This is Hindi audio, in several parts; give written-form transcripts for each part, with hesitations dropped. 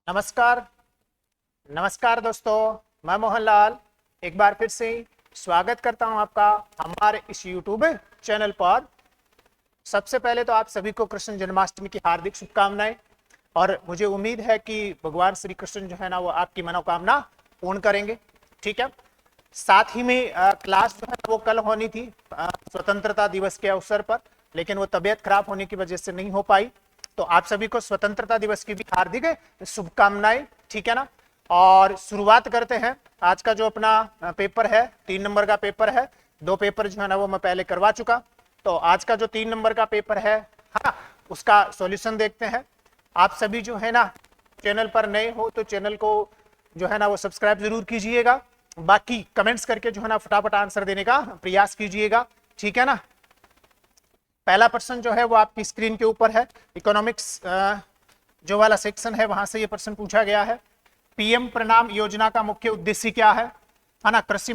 नमस्कार। नमस्कार दोस्तों, मैं मोहनलाल एक बार फिर से स्वागत करता हूं आपका हमारे इस YouTube चैनल पर। सबसे पहले तो आप सभी को कृष्ण जन्माष्टमी की हार्दिक शुभकामनाएं और मुझे उम्मीद है कि भगवान श्री कृष्ण जो है ना वो आपकी मनोकामना पूर्ण करेंगे। ठीक है, साथ ही में क्लास जो है वो कल होनी थी स्वतंत्रता दिवस के अवसर पर, लेकिन वो तबीयत खराब होने की वजह से नहीं हो पाई। तो आप सभी को स्वतंत्रता दिवस की भी हार्दिक शुभकामनाएं। ठीक है ना, और शुरुआत करते हैं। आज का जो अपना पेपर है 3 नंबर का पेपर है। 2 पेपर जो है ना वो मैं पहले करवा चुका। तो आज का जो 3 नंबर का पेपर है उसका सॉल्यूशन देखते हैं। आप सभी जो है ना चैनल पर नए हो तो चैनल को जो है ना वो सब्सक्राइब जरूर कीजिएगा। बाकी कमेंट्स करके जो है ना फटाफट आंसर देने का प्रयास कीजिएगा। ठीक है ना, पहला प्रश्न जो है वो आपकी स्क्रीन के ऊपर है। इकोनॉमिक्स जो वाला सेक्शन है वहां से ये प्रश्न पूछा गया है। पीएम प्रणाम योजना का मुख्य उद्देश्य क्या है ना? कृषि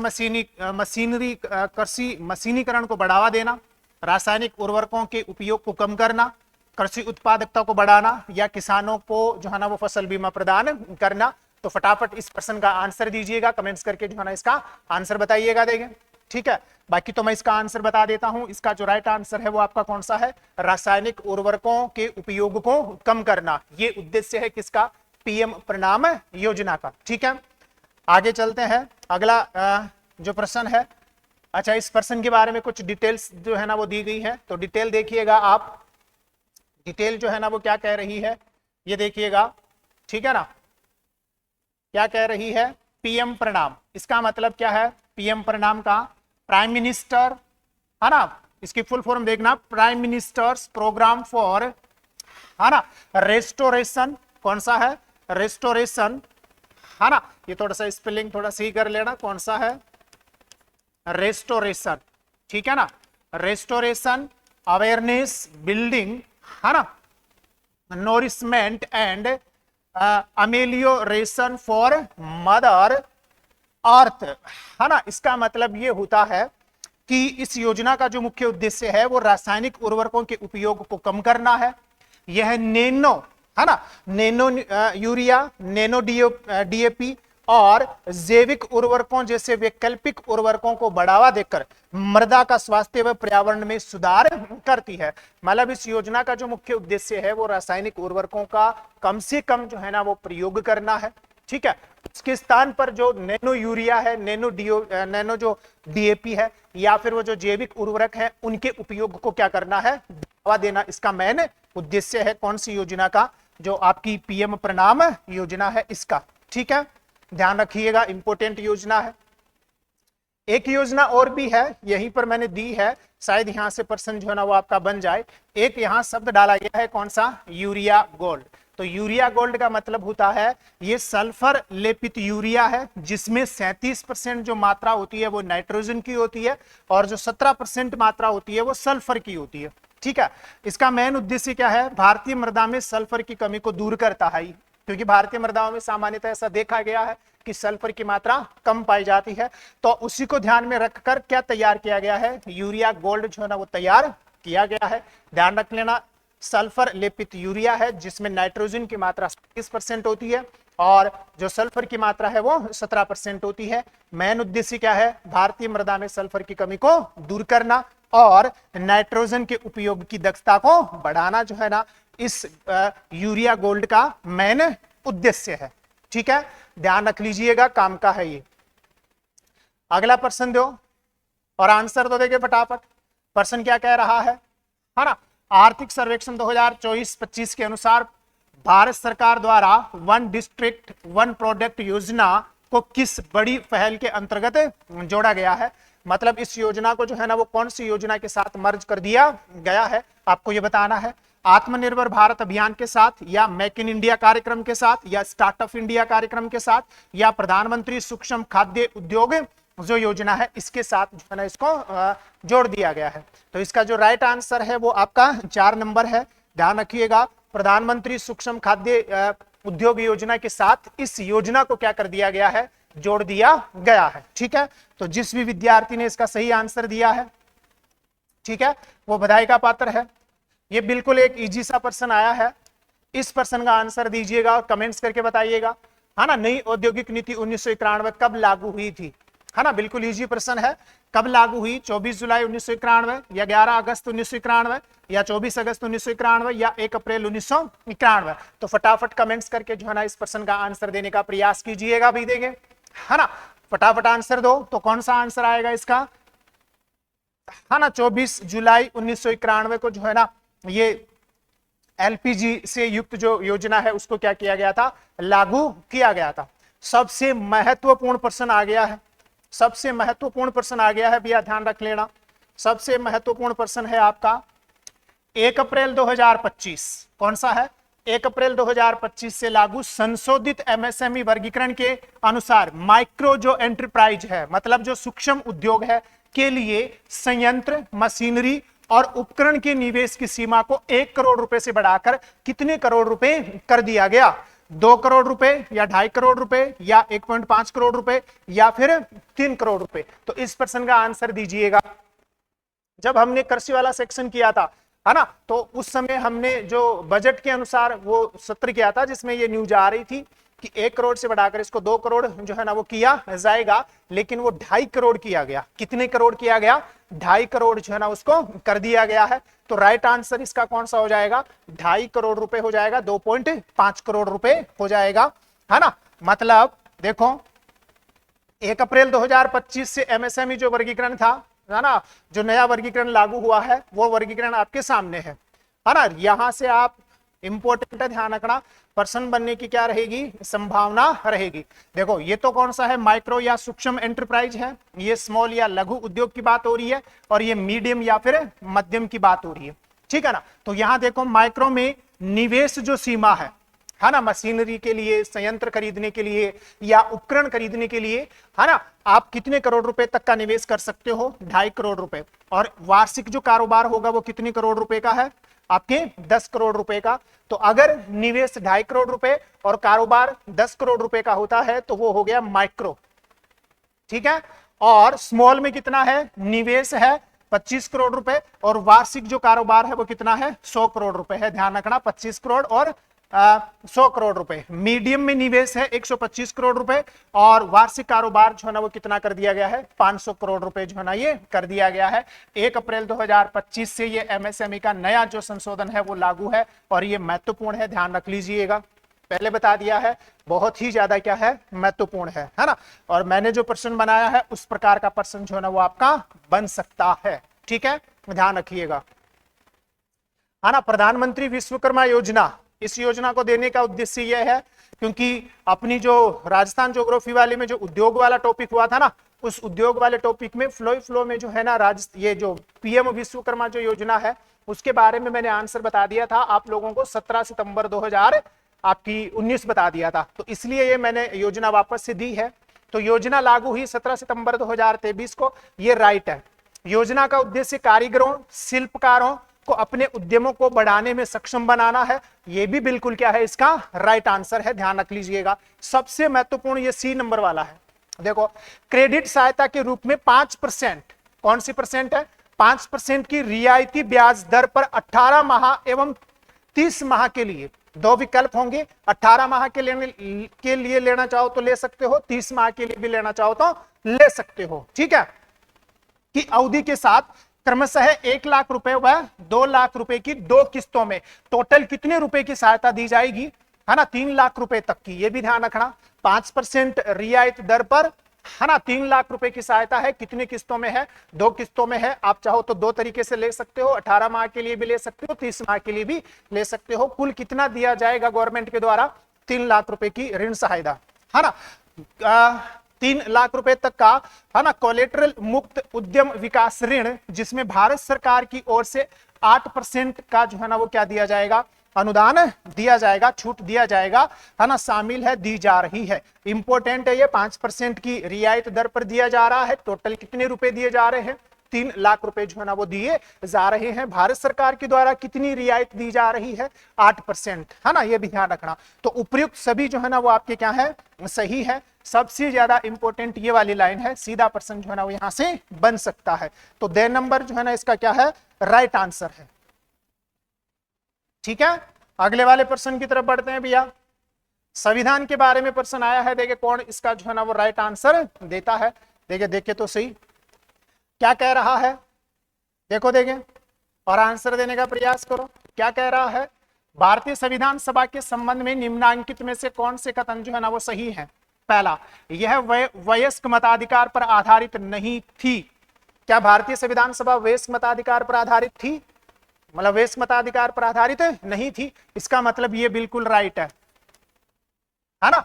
मशीनीकरण को बढ़ावा देना, रासायनिक उर्वरकों के उपयोग को कम करना, कृषि उत्पादकता को बढ़ाना या किसानों को जो है ना वो फसल बीमा प्रदान करना। तो फटाफट इस प्रश्न का आंसर दीजिएगा, कमेंट्स करके जो है ना इसका आंसर बताइएगा। देंगे ठीक है, बाकी तो मैं इसका आंसर बता देता हूं। इसका जो राइट आंसर है वो आपका कौन सा है? रासायनिक उर्वरकों के उपयोग को कम करना। ये उद्देश्य है किसका? पीएम प्रणाम योजना का। ठीक है, आगे चलते हैं। अगला जो प्रश्न है, अच्छा इस प्रश्न के बारे में कुछ डिटेल्स जो है ना वो दी गई है, तो डिटेल देखिएगा आप। डिटेल जो है ना वो क्या कह रही है ये देखिएगा। ठीक है ना, क्या कह रही है? पीएम प्रणाम, इसका मतलब क्या है? पीएम प्रणाम का प्राइम मिनिस्टर है ना, इसकी फुल फॉर्म देखना, प्राइम मिनिस्टर्स प्रोग्राम फॉर है ना रेस्टोरेशन। कौन सा है? रेस्टोरेशन है ना। ये थोड़ा सा स्पेलिंग थोड़ा सही कर लेना, कौन सा है? रेस्टोरेशन। ठीक है ना, रेस्टोरेशन अवेयरनेस बिल्डिंग है ना, nourishment and amelioration for mother earth है ना। इसका मतलब ये होता है कि इस योजना का जो मुख्य उद्देश्य है वो रासायनिक उर्वरकों के उपयोग को कम करना है। यह नैनो है ना, नैनो यूरिया, नैनो डीएपी और जैविक उर्वरकों जैसे वैकल्पिक उर्वरकों को बढ़ावा देकर मृदा का स्वास्थ्य व पर्यावरण में सुधार करती है। मतलब इस योजना का जो मुख्य उद्देश्य है वो रासायनिक उर्वरकों का कम से कम जो है ना वो प्रयोग करना है। ठीक है, उसके स्थान पर जो नैनो यूरिया है, नैनो जो डीएपी है या फिर वो जो जैविक उर्वरक है उनके उपयोग को क्या करना है? बढ़ावा देना। इसका मेन उद्देश्य है कौन सी योजना का? जो आपकी पीएम प्रणाम योजना है इसका। ठीक है, ध्यान रखिएगा, इंपोर्टेंट योजना है। एक योजना और भी है, यहीं पर मैंने दी है, शायद यहां से प्रश्न जो है ना वो आपका बन जाए। एक यहां शब्द डाला गया है, कौन सा? Urea gold. तो यूरिया गोल्ड का मतलब होता है ये सल्फर लेपित यूरिया है, जिसमें 37% जो मात्रा होती है वो नाइट्रोजन की होती है और जो 17% मात्रा होती है वो सल्फर की होती है। ठीक है, इसका मेन उद्देश्य क्या है? भारतीय मृदा में सल्फर की कमी को दूर करता है, क्योंकि भारतीय मृदाओं में सामान्यतः ऐसा देखा गया है कि सल्फर की मात्रा कम पाई जाती है। तो उसी को ध्यान में रखकर क्या तैयार किया गया है? यूरिया गोल्ड जो है ना वो तैयार किया गया है। ध्यान रख लेना, सल्फर लेपित यूरिया है जिसमें नाइट्रोजन की मात्रा 30% होती है और जो सल्फर की मात्रा है वो 17% होती है। मेन उद्देश्य क्या है? भारतीय मृदा में सल्फर की कमी को दूर करना और नाइट्रोजन के उपयोग की दक्षता को बढ़ाना जो है ना इस यूरिया गोल्ड का मेन उद्देश्य है। ठीक है, ध्यान रख लीजिएगा, काम का है ये। अगला प्रश्न दो और आंसर तो देंगे फटाफट। प्रश्न क्या कह रहा है ना? आर्थिक सर्वेक्षण 2024-25 के अनुसार भारत सरकार द्वारा वन डिस्ट्रिक्ट वन प्रोडक्ट योजना को किस बड़ी पहल के अंतर्गत जोड़ा गया है? मतलब इस योजना को जो है ना वो कौन सी योजना के साथ मर्ज कर दिया गया है, आपको ये बताना है। आत्मनिर्भर भारत अभियान के साथ, या मेक इन इंडिया कार्यक्रम के साथ, या स्टार्टअप इंडिया कार्यक्रम के साथ, या प्रधानमंत्री सूक्ष्म खाद्य उद्योग जो योजना है इसके साथ जो है ना इसको जोड़ दिया गया है। तो इसका जो राइट आंसर है वो आपका 4 नंबर है। ध्यान रखिएगा, प्रधानमंत्री सूक्ष्म खाद्य उद्योग योजना के साथ इस योजना को क्या कर दिया गया है? जोड़ दिया गया है। ठीक है, तो जिस भी विद्यार्थी ने इसका सही आंसर दिया है, ठीक है, वो बधाई का पात्र है। ये बिल्कुल एक इजी सा प्रश्न आया है। इस प्रश्न का आंसर दीजिएगा और कमेंट्स करके बताइएगा, है ना। नई औद्योगिक नीति 1991 कब लागू हुई थी, है ना। बिल्कुल इजी प्रश्न है, कब लागू हुई, 24 जुलाई 1991 या 11 अगस्त 1991 या 24 अगस्त 1991 या 1 अप्रैल 1991। तो फटाफट कमेंट्स करके जो है ना इस प्रश्न का आंसर देने का प्रयास कीजिएगा, भी देंगे, है ना। फटाफट आंसर दो। तो कौन सा आंसर आएगा इसका, है ना, 24 जुलाई 1991 को जो है ना ये एलपीजी से युक्त जो योजना है उसको क्या किया गया था, लागू किया गया था। सबसे महत्वपूर्ण प्रश्न आ गया है, सबसे महत्वपूर्ण प्रश्न आ गया है भैया, ध्यान रख लेना। सबसे महत्वपूर्ण प्रश्न है आपका 1 अप्रैल 2025, कौन सा है, 1 अप्रैल 2025 से लागू संशोधित एमएसएमई वर्गीकरण के अनुसार माइक्रो जो एंटरप्राइज है, मतलब जो सूक्ष्म उद्योग है के लिए संयंत्र, मशीनरी और उपकरण के निवेश की सीमा को 1 करोड़ रुपए से बढ़ाकर कितने करोड़ रुपए कर दिया गया, 2 करोड़ रुपए या 2.5 करोड़ रुपए या 1.5 करोड़ रुपए या फिर 3 करोड़ रुपए। तो इस प्रश्न का आंसर दीजिएगा। जब हमने कृषि वाला सेक्शन किया था, है ना, तो उस समय हमने जो बजट के अनुसार वो सत्र किया था जिसमें ये न्यूज आ रही थी कि 1 करोड़ से बढ़ाकर इसको 2 करोड़ जो है ना वो किया जाएगा, लेकिन वो 2.5 करोड़ किया गया। कितने करोड़ किया गया, 2.5 करोड़ जो है ना उसको कर दिया गया है। तो राइट आंसर इसका कौन सा हो जाएगा, 2.5 करोड़ रुपए हो जाएगा, 2.5 करोड़ रुपए हो जाएगा, है ना। मतलब देखो 1 अप्रैल 2025 से एमएसएमई जो वर्गीकरण था, है ना, जो नया वर्गीकरण लागू हुआ है वो वर्गीकरण आपके सामने है ना। यहां से आप इंपॉर्टेंट है, ध्यान रखना, पर्सन बनने की क्या रहेगी, संभावना रहेगी। देखो ये तो कौन सा है, माइक्रो या सूक्ष्म एंटरप्राइज है, ये स्मॉल या लघु उद्योग की बात हो रही है, और ये मीडियम या फिर मध्यम की बात हो रही है, ठीक है ना। तो यहां देखो माइक्रो में निवेश जो सीमा है ना, मशीनरी के लिए, संयंत्र खरीदने के लिए या उपकरण खरीदने के लिए, है ना, आप कितने करोड़ रुपए तक का निवेश कर सकते हो, 2.5 करोड़ रुपए। और वार्षिक जो कारोबार होगा वो कितने करोड़ रुपए का है, आपके 10 करोड़ रुपए का। तो अगर निवेश 2.5 करोड़ रुपए और कारोबार 10 करोड़ रुपए का होता है तो वो हो गया माइक्रो, ठीक है। और स्मॉल में कितना है, निवेश है 25 करोड़ रुपए और वार्षिक जो कारोबार है वो कितना है, 100 करोड़ रुपए है, ध्यान रखना, 25 करोड़ और 100 करोड़ रुपए। मीडियम में निवेश है 125 करोड़ रुपए और वार्षिक कारोबार जो है ना वो कितना कर दिया गया है, 500 करोड़ रुपए जो है ना ये कर दिया गया है। 1 अप्रैल 2025 से ये एमएसएमई का नया जो संशोधन है वो लागू है और ये महत्वपूर्ण है, ध्यान रख लीजिएगा। पहले बता दिया है, बहुत ही ज्यादा क्या है, महत्वपूर्ण है ना। और मैंने जो प्रश्न बनाया है उस प्रकार का प्रश्न जो है ना वो आपका बन सकता है, ठीक है, ध्यान रखिएगा, है ना। प्रधानमंत्री विश्वकर्मा योजना, इस योजना को देने का उद्देश्य यह है क्योंकि अपनी जो राजस्थान ज्योग्राफी वाले में जो उद्योग वाला टॉपिक हुआ था ना, उस उद्योग वाले टॉपिक में फ्लो में जो है ना ये जो पीएम विश्वकर्मा जो योजना है उसके बारे में मैंने आंसर बता दिया था आप लोगों को 17 सितंबर 2019 बता दिया था। तो इसलिए ये मैंने योजना वापस से दी है। तो योजना लागू हुई 17 सितंबर 2023 को, ये राइट है। योजना का उद्देश्य कारीगरों, शिल्पकारों को अपने उद्यमों को बढ़ाने में सक्षम बनाना है, ये भी बिल्कुल क्या है, इसका राइट आंसर है, ध्यान रख लीजिएगा। सबसे महत्वपूर्ण ये सी नंबर वाला है। देखो क्रेडिट सहायता के रूप में 5%, कौन सी परसेंट है, 5% की रियायती ब्याज दर पर 18 माह एवं 30 माह के लिए, दो विकल्प होंगे, 18 माह के लिए लेना चाहो तो ले सकते हो, 30 माह के लिए भी लेना चाहो तो ले सकते हो, ठीक है, की अवधि के साथ क्रमशः 1 लाख रुपए व 2 लाख रुपए की 2 किस्तों में टोटल कितने रुपए की सहायता दी जाएगी, है ना, 3 लाख रुपए तक की। ये भी ध्यान रखना, 5% रियायत दर पर, है ना, 3 लाख रुपए की सहायता है। कितने किस्तों में है, 2 किस्तों में है। आप चाहो तो 2 तरीके से ले सकते हो, 18 माह के लिए भी ले सकते हो, 30 माह के लिए भी ले सकते हो। कुल कितना दिया जाएगा गवर्नमेंट के द्वारा, 3 लाख रुपए की ऋण सहायता, है ना, 3 लाख रुपए तक का, है ना, कोलेटरल मुक्त उद्यम विकास ऋण, जिसमें भारत सरकार की ओर से 8% का जो है ना वो क्या दिया जाएगा, अनुदान दिया जाएगा, छूट दिया जाएगा, है ना, शामिल है, दी जा रही है। इंपॉर्टेंट है ये, 5% की रियायत दर पर दिया जा रहा है। टोटल कितने रुपए दिए जा रहे हैं, 3 लाख रुपए जो है ना वो दिए जा रहे हैं। भारत सरकार के द्वारा कितनी रियायत दी जा रही है, 8%, है ना, ये भी ध्यान रखना। तो उपयुक्त सभी जो है ना वो आपके क्या है, सही है। सबसे ज्यादा इंपॉर्टेंट ये वाली लाइन है, सीधा प्रश्न जो है ना वो यहां से बन सकता है। तो दे नंबर जो है ना इसका क्या है, राइट आंसर है, ठीक है। अगले वाले प्रश्न की तरफ बढ़ते हैं भैया। संविधान के बारे में प्रश्न आया है, देखिए कौन इसका जो है ना वो राइट आंसर देता है। देखिए देखे तो सही क्या कह रहा है, देखो देखें और आंसर देने का प्रयास करो। क्या कह रहा है, भारतीय संविधान सभा के संबंध में निम्नलिखित में से कौन से कथन जो है ना वो सही है। पहला, यह वयस्क मताधिकार पर आधारित नहीं थी। क्या भारतीय संविधान सभा वयस्क मताधिकार पर आधारित थी, मतलब वयस्क मताधिकार पर आधारित नहीं थी। इसका मतलब ये बिल्कुल राइट है ना,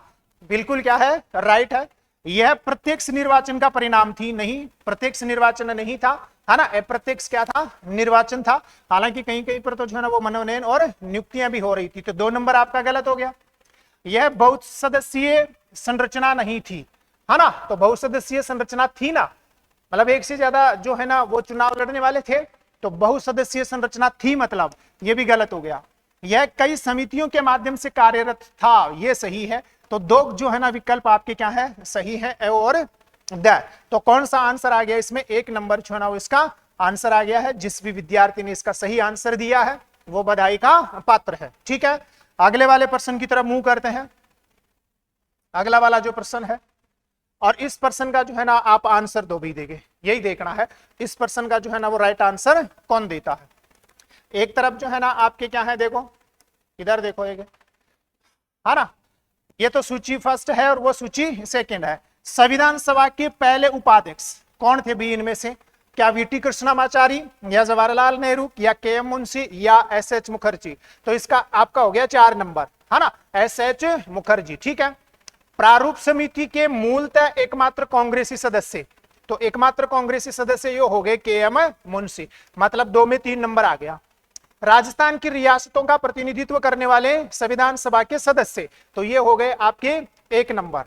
बिल्कुल क्या है, राइट है। यह प्रत्यक्ष निर्वाचन का परिणाम थी, नहीं प्रत्यक्ष निर्वाचन नहीं था, है ना, अप्रत्यक्ष क्या था, निर्वाचन था। हालांकि कहीं कहीं पर तो जो है ना वो मनोनयन और नियुक्तियां भी हो रही थी। तो 2 नंबर आपका गलत हो गया। यह बहुसदस्यीय संरचना नहीं थी, है ना, तो बहुसदस्यीय संरचना थी ना, मतलब एक से ज्यादा जो है ना वो चुनाव लड़ने वाले थे, तो बहुसदस्यीय संरचना थी, मतलब ये भी गलत हो गया। यह कई समितियों के माध्यम से कार्यरत था, ये सही है। तो 2 जो है ना विकल्प आपके क्या है, सही है, ए और द। तो कौन सा आंसर आ गया इसमें, 1 नंबर जो है ना इसका आंसर आ गया है। जिस भी विद्यार्थी ने इसका सही आंसर दिया है वो बधाई का पात्र है। ठीक है, अगले वाले प्रश्न की तरफ मूव करते हैं। अगला वाला जो प्रश्न है, और इस प्रश्न का जो है ना आप आंसर दो भी देंगे, यही देखना है इस प्रश्न का जो है ना वो राइट आंसर कौन देता है। एक तरफ जो है ना आपके क्या है, देखो इधर देखो, एक है ना, ये तो सूची फर्स्ट है और वो सूची सेकंड है। संविधान सभा के पहले उपाध्यक्ष कौन थे भी इनमें से, क्या वीटी कृष्णमाचारी या जवाहरलाल नेहरू या के.एम. मुंशी या एस.एच. मुखर्जी। तो इसका आपका हो गया 4 नंबर, है ना, एस.एच. मुखर्जी। ठीक है, प्रारूप समिति के मूलतः एकमात्र कांग्रेसी सदस्य, तो एकमात्र कांग्रेसी सदस्य ये हो गए के.एम. मुंशी, मतलब 2 में 3 नंबर आ गया। राजस्थान की रियासतों का प्रतिनिधित्व करने वाले संविधान सभा के सदस्य, तो ये हो गए आपके 1 नंबर,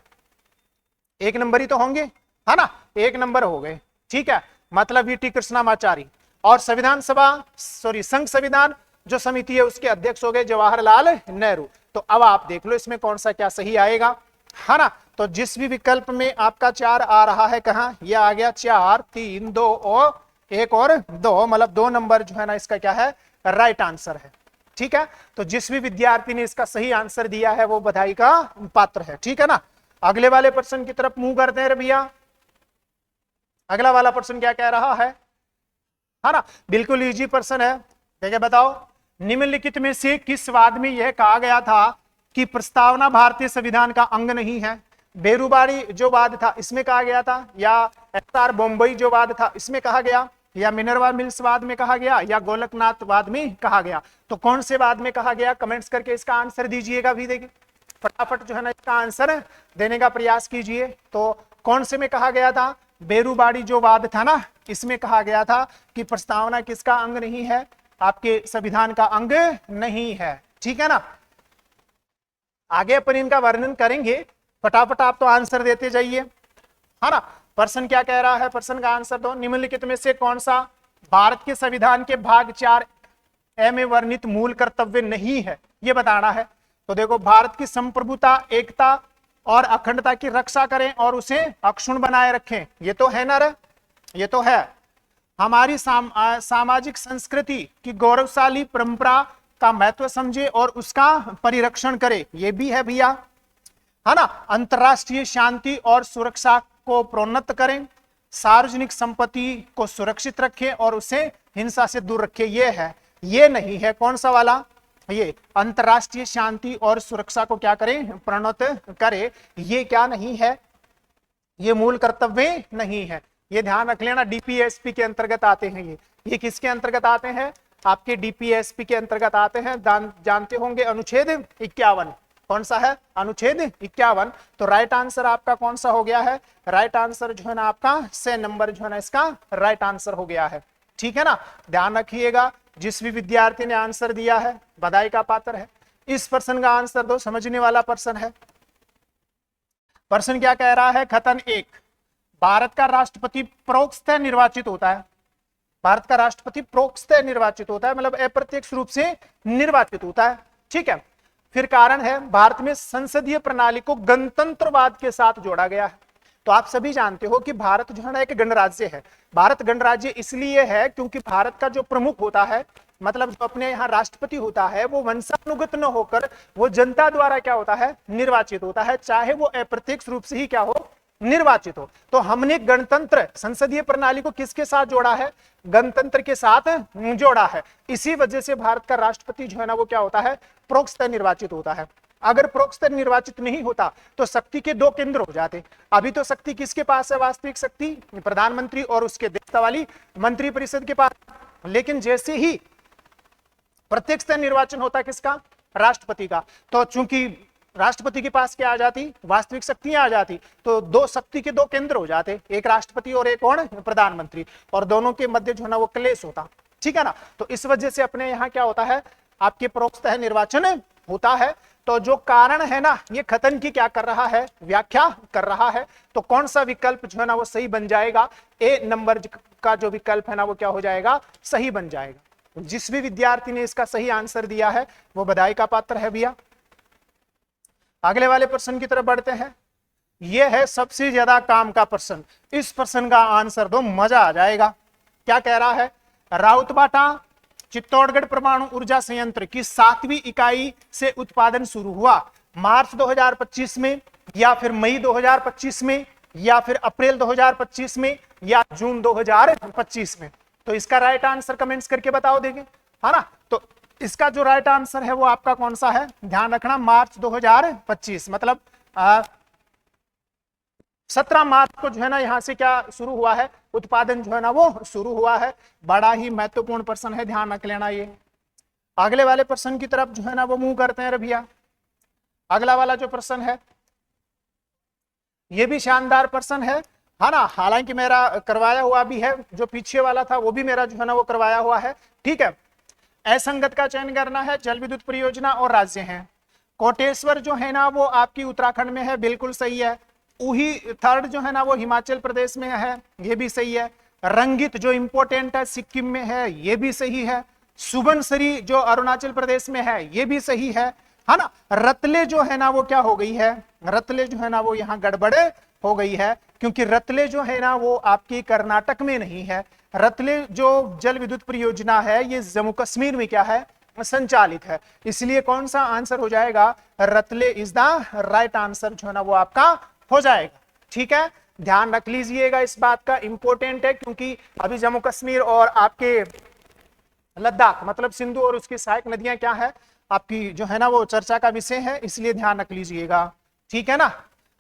1 नंबर ही तो होंगे, है ना, 1 नंबर हो गए। ठीक है, मतलब वीटी कृष्णमाचारी। और संविधान सभा संघ संविधान जो समिति है उसके अध्यक्ष हो गए जवाहरलाल नेहरू। तो अब आप देख लो इसमें कौन सा क्या सही आएगा, है ना। तो जिस भी विकल्प में आपका 4 आ रहा है, कहां यह आ गया, 4 3 2 और 1 और 2, मतलब 2 नंबर जो है ना इसका क्या है, राइट आंसर है। ठीक है, तो जिस भी विद्यार्थी ने इसका सही आंसर दिया है वो बधाई का पात्र है। ठीक है ना, अगले वाले प्रश्न की तरफ मूव करते हैं भैया। अगला वाला प्रश्न क्या कह रहा है ना, बिल्कुल इजी प्रश्न है। देखिए बताओ, निम्नलिखित में से किस वाद में यह कहा गया था कि प्रस्तावना भारतीय संविधान का अंग नहीं है। बेरुबारी जो वाद था इसमें कहा गया था, या एस.आर. बॉम्बई जो वाद था इसमें कहा गया, या मिनर्वा मिल्स वाद में कहा गया, या गोलकनाथ वाद में कहा गया। तो कौन से वाद में कहा गया, कमेंट्स करके इसका आंसर दीजिएगा। भी देखिए फटाफट जो है ना इसका आंसर देने का प्रयास कीजिए। तो कौन से में कहा गया था, बेरुबाड़ी जो वाद था ना इसमें कहा गया था कि प्रस्तावना किसका अंग नहीं है, आपके संविधान का अंग नहीं है। ठीक है ना, आगे अपन इनका वर्णन करेंगे, फटाफट आप तो आंसर देते जाइए, है ना। प्रश्न क्या कह रहा है, प्रश्न का आंसर दो। निम्नलिखित में से कौन सा भारत के संविधान के भाग 4 में वर्णित मूल कर्तव्य नहीं है, ये बताना है। तो देखो, भारत की संप्रभुता, एकता और अखंडता की रक्षा करें और उसे अक्षुण्ण बनाए रखें, ये तो है ना रे, ये तो है। हमारी सामाजिक संस्कृति की गौरवशाली परंपरा का महत्व समझे और उसका परिरक्षण करे, ये भी है भैया, है ना। अंतरराष्ट्रीय शांति और सुरक्षा को प्रोन्नत करें, सार्वजनिक संपत्ति को सुरक्षित रखें और उसे हिंसा से दूर रखें, ये है। ये नहीं है कौन सा वाला, ये अंतरराष्ट्रीय शांति और सुरक्षा को क्या करें, प्रोन्नत करें, ये क्या नहीं है, ये मूल कर्तव्य नहीं है। ये ध्यान रख लेना, डीपीएसपी के अंतर्गत आते हैं ये किसके अंतर्गत आते हैं, आपके डीपीएसपी के अंतर्गत आते हैं। जानते होंगे अनुच्छेद 51, कौन सा है, अनुच्छेद 51। तो राइट आंसर आपका कौन सा हो गया है, राइट आंसर जो है ना आपका 6 नंबर जो है ना इसका राइट आंसर हो गया है। ठीक है ना, ध्यान रखिएगा, जिस भी विद्यार्थी ने आंसर दिया है बधाई का पात्र है। इस प्रश्न का आंसर दो, समझने वाला प्रश्न है। प्रश्न क्या कह रहा है, कथन 1, भारत का राष्ट्रपति प्रोक्तः निर्वाचित होता है। भारत का राष्ट्रपति प्रोक्तः निर्वाचित होता है, मतलब अप्रत्यक्ष रूप से निर्वाचित होता है। ठीक है, फिर कारण है भारत में संसदीय प्रणाली को गणतंत्रवाद के साथ जोड़ा गया है। तो आप सभी जानते हो कि भारत जो है ना एक गणराज्य है। भारत गणराज्य इसलिए है क्योंकि भारत का जो प्रमुख होता है मतलब जो अपने यहाँ राष्ट्रपति होता है वो वंशानुगत न होकर वो जनता द्वारा क्या होता है, निर्वाचित होता है, चाहे वो अप्रत्यक्ष रूप से ही क्या हो, निर्वाचित हो। तो हमने गणतंत्र संसदीय प्रणाली को किसके साथ जोड़ा है, गणतंत्र के साथ जोड़ा है। इसी वजह से भारत का राष्ट्रपति जो है ना वो क्या होता है, प्रोक्तः निर्वाचित होता है। अगर प्रोक्तः निर्वाचित नहीं होता तो शक्ति के दो केंद्र हो जाते। अभी तो शक्ति किसके पास है, वास्तविक शक्ति प्रधानमंत्री और उसके अध्यक्षता वाली मंत्रिपरिषद के पास। लेकिन जैसे ही प्रत्यक्ष निर्वाचन होता किसका, राष्ट्रपति का, तो चूंकि राष्ट्रपति के पास क्या आ जाती, वास्तविक शक्तियां आ जाती, तो दो शक्ति के दो केंद्र हो जाते, एक राष्ट्रपति और एक कौन, प्रधानमंत्री, और दोनों के मध्य जो है ना वो क्लेश होता, ठीक है ना। तो इस वजह से अपने यहाँ क्या होता है, आपके प्रोक्तः निर्वाचन होता है। तो जो कारण है ना, ये खतन की क्या कर रहा है, व्याख्या कर रहा है। तो कौन सा विकल्प जो है ना वो सही बन जाएगा, ए नंबर का जो विकल्प है ना वो क्या हो जाएगा, सही बन जाएगा। जिस भी विद्यार्थी ने इसका सही आंसर दिया है वो बधाई का पात्र है भैया। अगले वाले प्रश्न की तरफ बढ़ते हैं। यह है सबसे ज्यादा काम का प्रश्न, इस प्रश्न का आंसर दो, मजा आ जाएगा। क्या कह रहा है, राउतबाटा चित्तौड़गढ़ परमाणु ऊर्जा संयंत्र की 7वीं इकाई से उत्पादन शुरू हुआ मार्च 2025 में, या फिर मई 2025 में, या फिर अप्रैल 2025 में, या जून 2025 में। तो इसका राइट आंसर कमेंट्स करके बताओ देंगे, है ना। तो इसका जो राइट आंसर है वो आपका कौन सा है, ध्यान रखना, मार्च 2025, मतलब 17 मार्च को जो है ना यहां से क्या शुरू हुआ है, उत्पादन जो है ना वो शुरू हुआ है। बड़ा ही महत्वपूर्ण प्रश्न है, ध्यान रख लेना ये। अगले वाले प्रश्न की तरफ जो है ना वो मुंह करते हैं भैया। अगला वाला जो प्रश्न है ये भी शानदार प्रश्न है ना। हालांकि मेरा करवाया हुआ भी है, जो पीछे वाला था वो भी मेरा जो है ना वो करवाया हुआ है, ठीक है। असंगत का चयन करना है, जल विद्युत परियोजना और राज्य हैं। कोटेश्वर जो है ना वो आपकी उत्तराखंड में है, बिल्कुल सही है। उही थर्ड जो है ना वो हिमाचल प्रदेश में है, ये भी सही है। रंगित जो इंपोर्टेंट है सिक्किम में है, ये भी सही है। सुबनसरी जो अरुणाचल प्रदेश में है, ये भी सही है ना। रतले जो है ना वो क्या हो गई है, रतले जो है ना वो यहाँ गड़बड़ हो गई है, क्योंकि रतले जो है ना वो आपकी कर्नाटक में नहीं है। रतले जो जल विद्युत परियोजना है ये जम्मू कश्मीर में क्या है, संचालित है। इसलिए कौन सा आंसर हो जाएगा, Ratle is the right answer जो है ना वो आपका हो जाएगा, ठीक है। ध्यान रख लीजिएगा, इस बात का इंपॉर्टेंट है, क्योंकि अभी जम्मू कश्मीर और आपके लद्दाख मतलब सिंधु और उसकी सहायक नदियां क्या है आपकी जो है ना वो चर्चा का विषय है, इसलिए ध्यान रख लीजिएगा, ठीक है ना।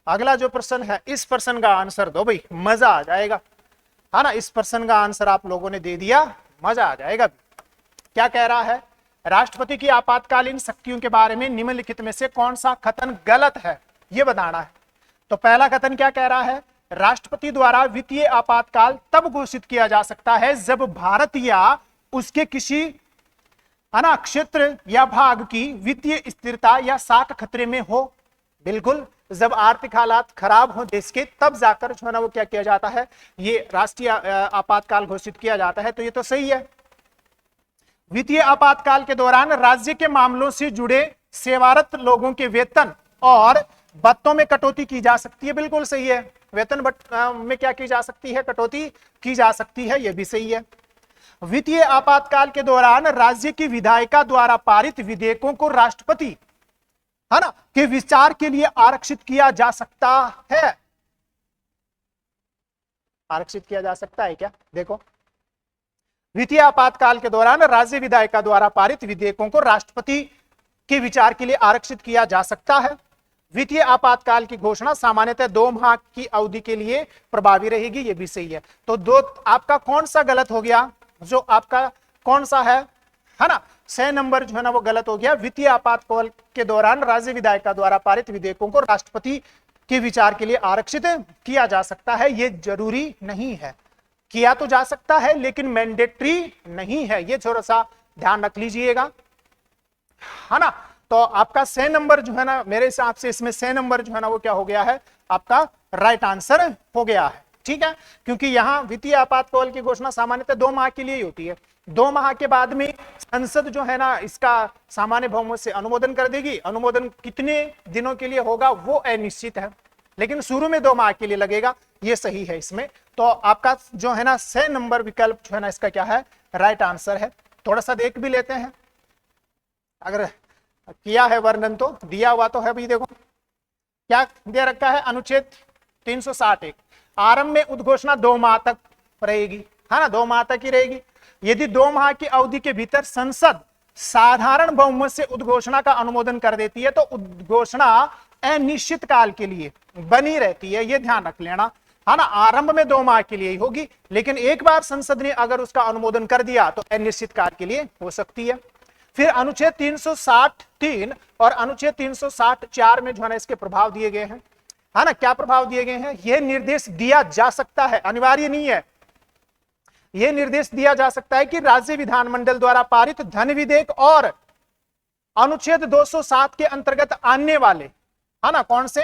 अगला जो प्रश्न है, इस प्रश्न का आंसर दो भाई, मजा आ जाएगा, है ना। इस प्रश्न का आंसर आप लोगों ने दे दिया, मजा आ जाएगा। क्या कह रहा है, राष्ट्रपति की आपातकालीन शक्तियों के बारे में निम्नलिखित में से कौन सा कथन गलत है, यह बताना है। तो पहला कथन क्या कह रहा है, राष्ट्रपति द्वारा वित्तीय आपातकाल तब घोषित किया जा सकता है जब भारत या उसके किसी क्षेत्र या भाग की वित्तीय स्थिरता या साख खतरे में हो। बिल्कुल, जब आर्थिक हालात खराब हो देश के, तब जाकर जो है ना वो क्या किया जाता है, ये राष्ट्रीय आपातकाल घोषित किया जाता है। तो ये तो सही है। वित्तीय आपातकाल के दौरान राज्य के मामलों से जुड़े सेवारत लोगों के वेतन और भत्तों में कटौती की जा सकती है, बिल्कुल सही है। वेतन में क्या की जा सकती है, कटौती की जा सकती है, यह भी सही है। वित्तीय आपातकाल के दौरान राज्य की विधायिका द्वारा पारित विधेयकों को राष्ट्रपति है ना के विचार के लिए आरक्षित किया जा सकता है। आरक्षित किया जा सकता है क्या, देखो, वित्तीय आपातकाल के दौरान राज्य विधायिका द्वारा पारित विधेयकों को राष्ट्रपति के विचार के लिए आरक्षित किया जा सकता है। वित्तीय आपातकाल की घोषणा सामान्यतः 2 माह की अवधि के लिए प्रभावी रहेगी, यह भी सही है। तो दो आपका कौन सा गलत हो गया, जो आपका कौन सा है ना, 6 नंबर जो है ना वो गलत हो गया। वित्तीय आपातकाल के दौरान राज्य विधायिका द्वारा पारित विधेयकों को राष्ट्रपति के विचार के लिए आरक्षित किया जा सकता है, यह जरूरी नहीं है। किया तो जा सकता है लेकिन मैंडेटरी नहीं है, ये थोड़ा सा ध्यान रख लीजिएगा, है ना। तो आपका 6 नंबर जो है ना, मेरे हिसाब से इसमें 6 नंबर जो है ना वो क्या हो गया है, आपका राइट आंसर हो गया है, ठीक है। क्योंकि यहाँ वित्तीय आपातकाल की घोषणा सामान्यतः 2 माह के लिए ही होती है। 2 माह के बाद में संसद जो है ना इसका सामान्य बहुमत से अनुमोदन कर देगी। अनुमोदन कितने दिनों के लिए होगा वो अनिश्चित है, लेकिन शुरू में 2 माह के लिए लगेगा, ये सही है इसमें। तो आपका जो है ना 6 नंबर विकल्प जो है ना इसका क्या है, राइट आंसर है। थोड़ा सा देख भी लेते हैं, अगर किया है वर्णन तो दिया हुआ तो है भाई। देखो क्या दे रखा है, अनुच्छेद 360 आरंभ में उद्घोषणा 2 माह तक रहेगी, है ना, 2 माह तक ही रहेगी। यदि 2 माह की अवधि के भीतर संसद साधारण बहुमत से उद्घोषणा का अनुमोदन कर देती है तो उद्घोषणा अनिश्चित काल के लिए बनी रहती है, ये ध्यान रख लेना, है ना। आरंभ में 2 माह के लिए ही होगी, लेकिन एक बार संसद ने अगर उसका अनुमोदन कर दिया तो अनिश्चित काल के लिए हो सकती है। फिर अनुच्छेद 360(3) और अनुच्छेद 360(4) में जो है ना इसके प्रभाव दिए गए हैं, है ना। क्या प्रभाव दिए गए हैं, यह निर्देश दिया जा सकता है, अनिवार्य नहीं है, यह निर्देश दिया जा सकता है कि राज्य विधानमंडल द्वारा पारित धन विधेयक और अनुच्छेद 207 के अंतर्गत आने वाले, है ना, कौन से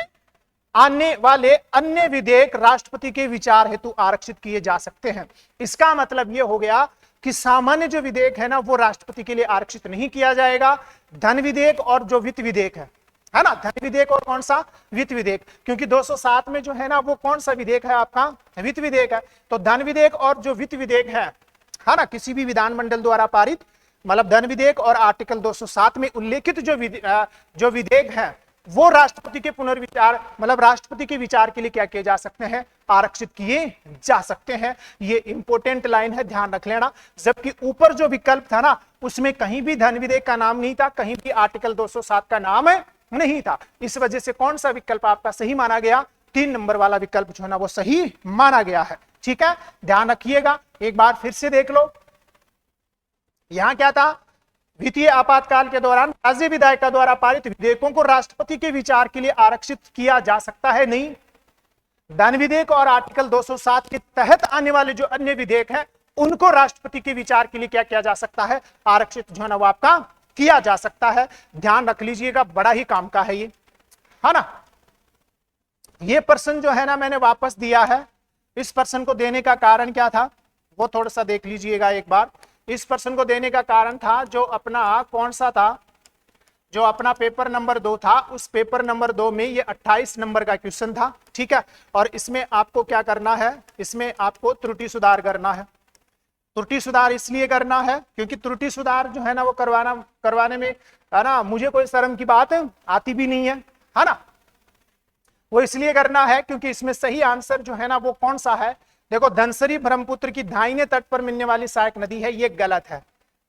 आने वाले अन्य विधेयक राष्ट्रपति के विचार हेतु आरक्षित किए जा सकते हैं। इसका मतलब यह हो गया कि सामान्य जो विधेयक है ना वो राष्ट्रपति के लिए आरक्षित नहीं किया जाएगा। धन विधेयक और जो वित्त विधेयक है ना, धन विधेयक और कौन सा, वित्त विधेयक, क्योंकि 207 में जो है ना वो कौन सा विधेयक है आपका, वित्त विधेयक है। तो धन विधेयक और जो वित्त विधेयक है ना, किसी भी विधानमंडल द्वारा पारित, मतलब धन विधेयक और आर्टिकल 207 में उल्लेखित जो विधेयक है वो राष्ट्रपति के पुनर्विचार, मतलब राष्ट्रपति के विचार के लिए क्या किए जा सकते हैं, आरक्षित किए जा सकते हैं। ये इंपॉर्टेंट लाइन है, ध्यान रख लेना। जबकि ऊपर जो विकल्प था ना उसमें कहीं भी धन विधेयक का नाम नहीं था, कहीं भी आर्टिकल 207 का नाम नहीं था। इस वजह से कौन सा विकल्प आपका सही माना गया, 3 नंबर वाला विकल्प जो है ना वो सही माना गया है। ठीक है, ध्यान रखिएगा, एक बार फिर से देख लो। यहां क्या था, वित्तीय आपातकाल के दौरान राज्य विधायिका द्वारा पारित विधेयकों को राष्ट्रपति के विचार के लिए आरक्षित किया जा सकता है नहीं। धन विधेयक और आर्टिकल 207 के तहत आने वाले जो अन्य विधेयक हैं उनको राष्ट्रपति के विचार के लिए क्या किया जा सकता है, आरक्षित जो है ना वो आपका किया जा सकता है। ध्यान रख लीजिएगा, बड़ा ही काम का है ये, है ना। ये प्रश्न जो है ना मैंने वापस दिया है। इस प्रश्न को देने का कारण क्या था वो थोड़ा सा देख लीजिएगा एक बार। इस प्रश्न को देने का कारण था जो अपना कौन सा था, जो अपना पेपर नंबर 2 था, उस पेपर नंबर 2 में ये 28 नंबर का क्वेश्चन था। ठीक है, और इसमें आपको क्या करना है, इसमें आपको त्रुटि सुधार करना है। त्रुटि सुधार इसलिए करना है क्योंकि त्रुटि सुधार जो है ना वो करवाने में, है ना, मुझे कोई शर्म की बात आती भी नहीं है ना। वो इसलिए करना है क्योंकि इसमें सही आंसर जो है ना वो कौन सा है, देखो धनसरी ब्रह्मपुत्र की दाहिने तट पर मिलने वाली सहायक नदी है, ये गलत है।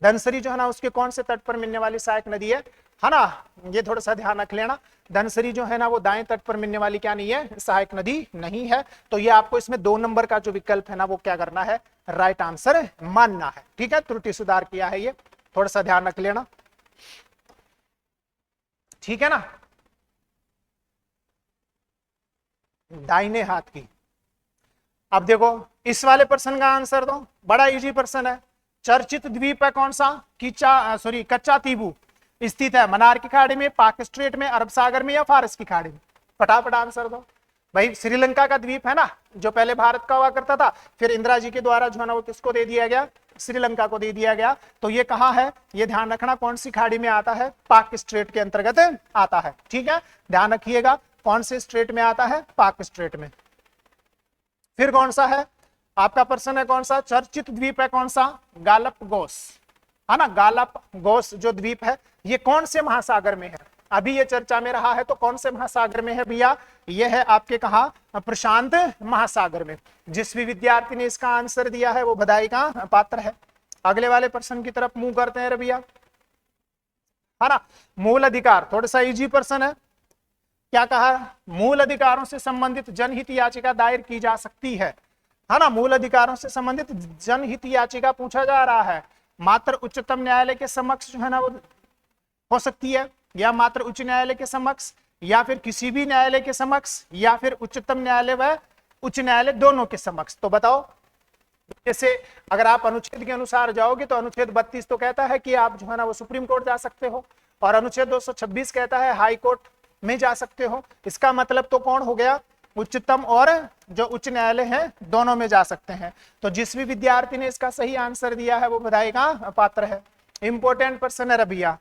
धनसरी जो है ना उसके कौन से तट पर मिलने वाली सहायक नदी है ना, ये थोड़ा सा ध्यान रख लेना। धनसरी जो है ना वो दाएं तट पर मिलने वाली क्या नहीं है, सहायक नदी नहीं है। तो ये आपको इसमें 2 नंबर का जो विकल्प है ना वो क्या करना है, राइट आंसर मानना है। ठीक है, त्रुटि सुधार किया है, ये थोड़ा सा ध्यान रख लेना, ठीक है ना। दाहिने हाथ की। अब देखो इस वाले प्रश्न का आंसर दो, बड़ा इजी प्रश्न है। चर्चित द्वीप है कौन सा, कच्चा तीबू स्थित है मन्नार की खाड़ी में, पाक स्ट्रेट में, अरब सागर में या फारस की खाड़ी में। फटाफट आंसर दो भाई। श्रीलंका का द्वीप है ना जो पहले भारत का हुआ करता था, फिर इंदिरा जी के द्वारा जो है ना वो किसको दे दिया गया, श्रीलंका को दे दिया गया। तो ये कहाँ है, ये ध्यान रखना, कौन सी खाड़ी में आता है, पाक स्ट्रेट के अंतर्गत आता है। ठीक है, ध्यान रखिएगा, कौन से स्ट्रेट में आता है, पाक स्ट्रेट में। फिर कौन सा है आपका प्रश्न है, कौन सा चर्चित द्वीप है, कौन सा, गालापागोस, है ना। गालापागोस जो द्वीप है ये कौन से महासागर में है, अभी ये चर्चा में रहा है, तो कौन से महासागर में है भैया, ये है आपके कहा, प्रशांत महासागर में। जिस भी विद्यार्थी ने इसका आंसर दिया है वो बधाई का पात्र है। अगले वाले प्रश्न की तरफ मुंह करते हैं भैया, है ना। मूल अधिकार, थोड़ा सा इजी प्रश्न है। क्या कहा, मूल अधिकारों से संबंधित जनहित याचिका दायर की जा सकती है ना। मूल अधिकारों से संबंधित जनहित याचिका पूछा जा रहा है, मात्र उच्चतम न्यायालय के समक्ष जो है ना वो हो सकती है, या मात्र उच्च न्यायालय के समक्ष, या फिर किसी भी न्यायालय के समक्ष, या फिर उच्चतम न्यायालय व उच्च न्यायालय दोनों के समक्ष। तो बताओ, जैसे अगर आप अनुच्छेद के अनुसार जाओगे तो अनुच्छेद 32 तो कहता है कि आप जो है ना वो सुप्रीम कोर्ट जा सकते हो, और अनुच्छेद 226 कहता है हाई कोर्ट में जा सकते हो। इसका मतलब तो कौन हो गया, उच्चतम और जो उच्च न्यायालय है दोनों में जा सकते हैं। तो जिस भी विद्यार्थी ने इसका सही आंसर दिया है वो बधाई का पात्र है। इंपॉर्टेंट प्रश्न है रबिया,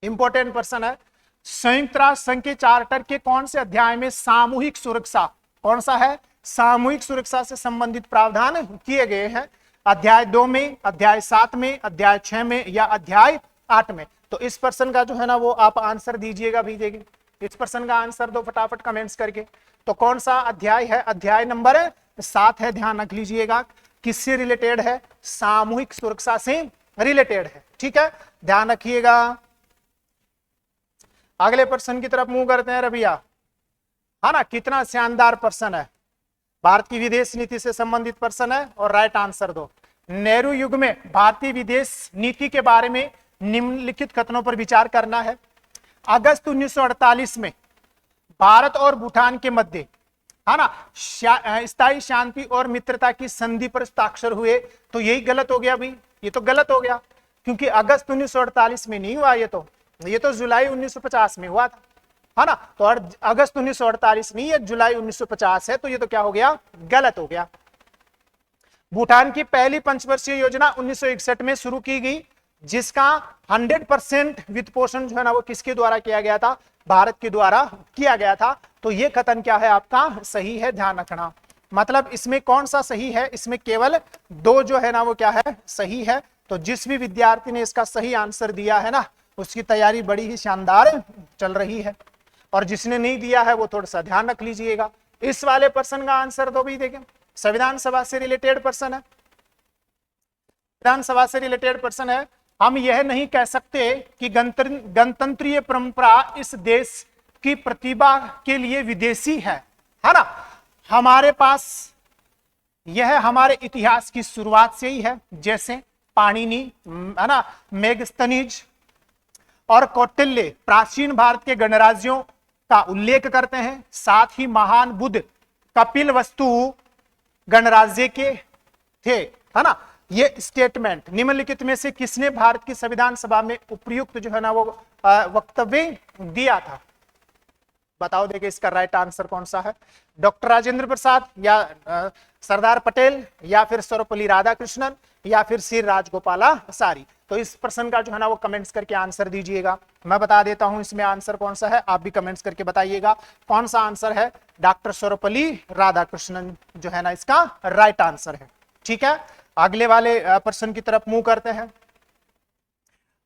इंपॉर्टेंट प्रश्न है। संयुक्त राष्ट्र संघ के चार्टर के कौन से अध्याय में सामूहिक सुरक्षा, कौन सा है, सामूहिक सुरक्षा से संबंधित प्रावधान किए गए हैं। अध्याय 2 में, अध्याय 7 में, अध्याय 6 में या अध्याय 8 में? तो इस प्रश्न का जो है ना वो आप आंसर दीजिएगा, भेजिएगा। इस प्रश्न का आंसर दो फटाफट कमेंट्स करके। तो कौन सा अध्याय है? अध्याय नंबर 7 है, ध्यान रख लीजिएगा। किससे रिलेटेड है? सामूहिक सुरक्षा से रिलेटेड है, ठीक है, ध्यान रखिएगा। अगले प्रश्न की तरफ मूव करते हैं रबिया, है ना। कितना शानदार प्रश्न है, भारत की विदेश नीति से संबंधित प्रश्न है और राइट आंसर दो। नेहरू युग में भारतीय विदेश नीति के बारे में निम्नलिखित कथनों पर विचार करना है। अगस्त 1948 में भारत और भूटान के मध्य, है ना, स्थायी शांति और मित्रता की संधि पर हस्ताक्षर हुए। तो यही गलत हो गया भाई, ये तो गलत हो गया, क्योंकि अगस्त 1948 में नहीं हुआ, ये तो जुलाई 1950 में हुआ था, है ना। तो अगस्त 1948 नहीं, ये जुलाई 1950 है, तो ये तो क्या हो गया? गलत हो गया। भूटान की पहली पंचवर्षीय योजना 1961 में शुरू की गई, जिसका 100% वित्त पोषण जो है ना वो किसके द्वारा किया गया था? भारत के द्वारा किया गया था। तो ये कथन क्या है आपका? सही है, ध्यान रखना। मतलब इसमें कौन सा सही है? इसमें केवल 2 जो है ना वो क्या है? सही है। तो जिस भी विद्यार्थी ने इसका सही आंसर दिया है ना, उसकी तैयारी बड़ी ही शानदार चल रही है, और जिसने नहीं दिया है वो थोड़ा सा ध्यान रख लीजिएगा। इस वाले प्रश्न का आंसर दो भी, देखें, संविधान सभा से रिलेटेड प्रश्न है, संविधान सभा से रिलेटेड प्रश्न है। हम यह नहीं कह सकते कि गणतंत्रीय परंपरा इस देश की प्रतिभा के लिए विदेशी है ना। हमारे पास यह हमारे इतिहास की शुरुआत से ही है, जैसे पाणिनि, है ना, मेगस्थनीज और कौटिल्य प्राचीन भारत के गणराज्यों का उल्लेख करते हैं। साथ ही महान बुद्ध कपिलवस्तु गणराज्य के थे, है ना। ये स्टेटमेंट निम्नलिखित में से किसने भारत की संविधान सभा में उपयुक्त जो है ना वो वक्तव्य दिया था? बताओ, देखिए इसका राइट आंसर कौन सा है? डॉक्टर राजेंद्र प्रसाद, या सरदार पटेल, या फिर सर्वपल्ली राधाकृष्णन, या फिर श्री राजगोपालाचारी? तो इस प्रश्न का जो है ना वो कमेंट्स करके आंसर दीजिएगा। मैं बता देता हूं इसमें आंसर कौन सा है, आप भी कमेंट्स करके बताइएगा कौन सा आंसर है। डॉक्टर सर्वपल्ली राधाकृष्णन जो है ना इसका राइट आंसर है, ठीक है। अगले वाले प्रश्न की तरफ मूव करते हैं,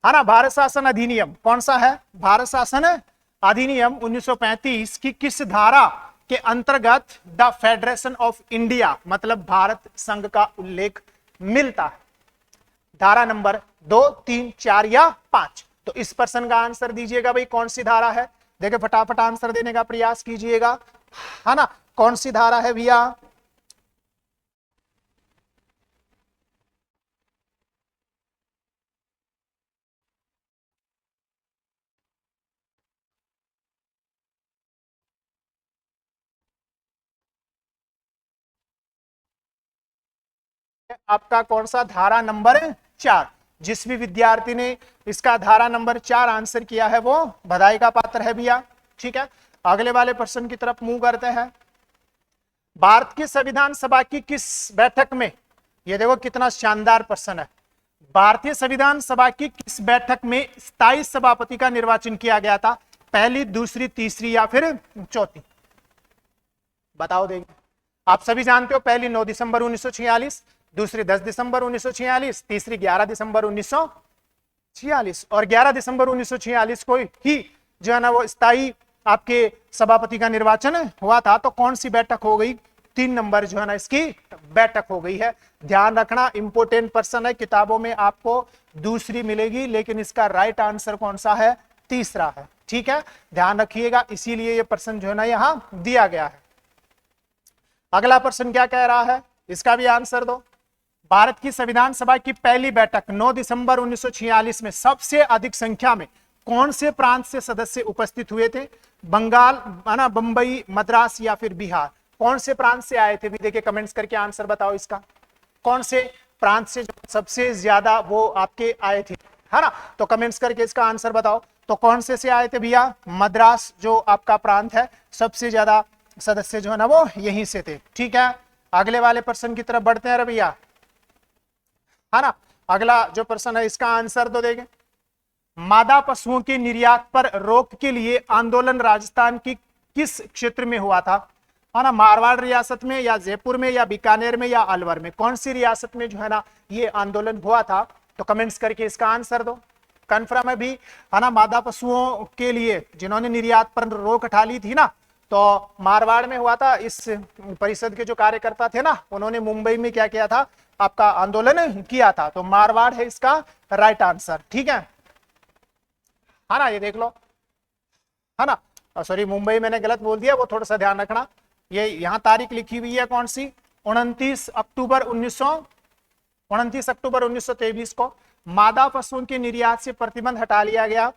है ना। भारत शासन अधिनियम कौन सा है? भारत शासन अधिनियम 1935 की किस धारा के अंतर्गत द फेडरेशन ऑफ इंडिया, मतलब भारत संघ का उल्लेख मिलता है? धारा नंबर 2, 3, 4 या 5? तो इस प्रश्न का आंसर दीजिएगा भाई, कौन सी धारा है? देखिए फटाफट आंसर देने का प्रयास कीजिएगा, है ना। कौन सी धारा है भैया? आपका कौन सा? धारा नंबर 4। जिस भी विद्यार्थी ने इसका धारा नंबर 4 आंसर किया है वो बधाई का पात्र है भैया, ठीक है। अगले वाले प्रश्न की तरफ मूव करते हैं। भारत की संविधान सभा की किस बैठक में, ये देखो कितना शानदार प्रश्न है, भारतीय संविधान सभा की किस बैठक में स्थायी सभापति का निर्वाचन किया गया था? पहली, दूसरी, तीसरी या फिर चौथी? बताओ, देखिए आप सभी जानते हो, पहली 9 दिसंबर 1946, दूसरी 10 दिसंबर 1946, तीसरी 11 दिसंबर 1946, और 11 दिसंबर 1946 को ही जो है ना वो स्थायी आपके सभापति का निर्वाचन हुआ था। तो कौन सी बैठक हो गई? 3 नंबर जो है ना इसकी बैठक हो गई है। ध्यान रखना, इंपोर्टेंट प्रश्न है, किताबों में आपको दूसरी मिलेगी, लेकिन इसका राइट आंसर कौन सा है? तीसरा है, ठीक है, ध्यान रखिएगा, इसीलिए ये प्रश्न जो है ना यहां दिया गया है। अगला प्रश्न क्या कह रहा है, इसका भी आंसर दो। भारत की संविधान सभा की पहली बैठक 9 दिसंबर 1946 में सबसे अधिक संख्या में कौन से प्रांत से सदस्य उपस्थित हुए थे? बंगाल, बंबई, मद्रास या फिर बिहार? कौन से प्रांत से आए थे? भी देखिए कमेंट्स करके आंसर बताओ इसका, कौन से प्रांत से सबसे ज्यादा वो आपके आए थे, है ना। तो कमेंट्स करके इसका आंसर बताओ। तो कौन से आए थे भैया? मद्रास जो आपका प्रांत है, सबसे ज्यादा सदस्य जो है ना वो यहीं से थे, ठीक है। अगले वाले प्रश्न की तरफ बढ़ते हैं भैया, है ना। अगला जो प्रश्न है इसका आंसर तो देंगे। मादा पशुओं के निर्यात पर रोक के लिए आंदोलन राजस्थान की किस क्षेत्र में हुआ था? है ना, मारवाड़ रियासत में या जयपुर में या बीकानेर में या अलवर में, कौन सी रियासत में जो है ना ये आंदोलन हुआ था? तो कमेंट्स करके इसका आंसर दो। कन्फर्म है भी, है ना, मादा पशुओं के लिए जिन्होंने निर्यात पर रोक हटा ली थी ना, तो मारवाड़ में हुआ था। इस परिषद के जो कार्यकर्ता थे ना, उन्होंने मुंबई में क्या किया था, आपका आंदोलन किया था। तो मारवाड़ है इसका राइट आंसर। ठीक है ना, ये देख लो, है ना, सॉरी मुंबई मैंने गलत बोल दिया, वो थोड़ा सा ध्यान रखना। ये यहाँ तारीख लिखी हुई है कौन सी, 29 अक्टूबर 1923 को मादा पशुओं के निर्यात से प्रतिबंध हटा लिया गया।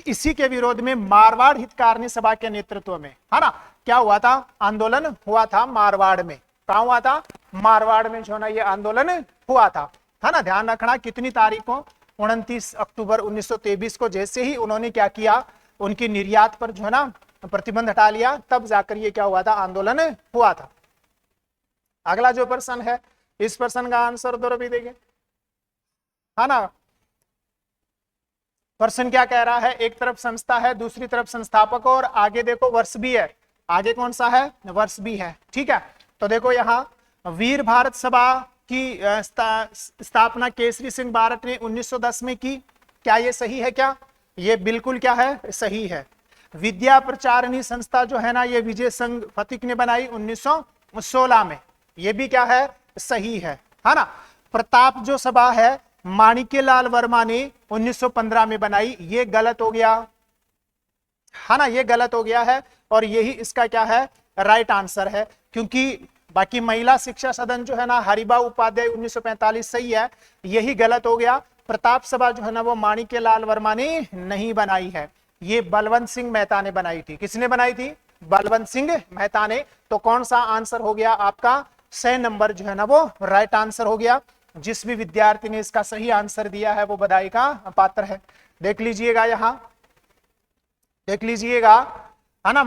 इसी के विरोध में मारवाड़ हितकारिणी सभा के नेतृत्व में, है ना, क्या हुआ था, आंदोलन हुआ था मारवाड़ में। कहां हुआ था? मारवाड़ में जो है ना ये आंदोलन हुआ था, है ना। ध्यान रखना कितनी तारीख को, 29 अक्टूबर 1923 को। जैसे ही उन्होंने क्या किया, उनकी निर्यात पर जो है ना प्रतिबंध हटा लिया, तब जाकर ये क्या हुआ था, आंदोलन हुआ था। अगला जो प्रश्न है, इस प्रश्न का आंसर दो भी देंगे, है ना। प्रश्न क्या कह रहा है, एक तरफ संस्था है, दूसरी तरफ संस्थापक, और आगे देखो वर्ष भी है। आगे कौन सा है, वर्ष भी है। ठीक है, तो देखो यहाँ वीर भारत सभा की स्थापना केसरी सिंह बारट ने 1910 में की। क्या ये सही है? क्या ये बिल्कुल क्या है, सही है। विद्या प्रचारिणी संस्था जो है ना, ये विजय संघ फतिक ने बनाई 1916 में। ये भी क्या है, सही है ना। प्रताप जो सभा है, माणिक्यलाल वर्मा ने 1915 में बनाई। ये गलत हो गया, है ना, ये गलत हो गया है, और यही इसका क्या है, राइट आंसर है। क्योंकि बाकी महिला शिक्षा सदन जो है ना, हरिबा उपाध्याय 1945 सही है, यही गलत हो गया। प्रताप सभा जो है ना, वो माणिक्यलाल वर्मा ने नहीं बनाई है, ये बलवंत सिंह मेहता ने बनाई थी। किसने बनाई थी? बलवंत सिंह मेहता ने। तो कौन सा आंसर हो गया आपका, 6 नंबर जो है ना वो राइट आंसर हो गया। जिस भी विद्यार्थी ने इसका सही आंसर दिया है वो बधाई का पात्र है। देख लीजिएगा, यहां देख लीजिएगा, है ना,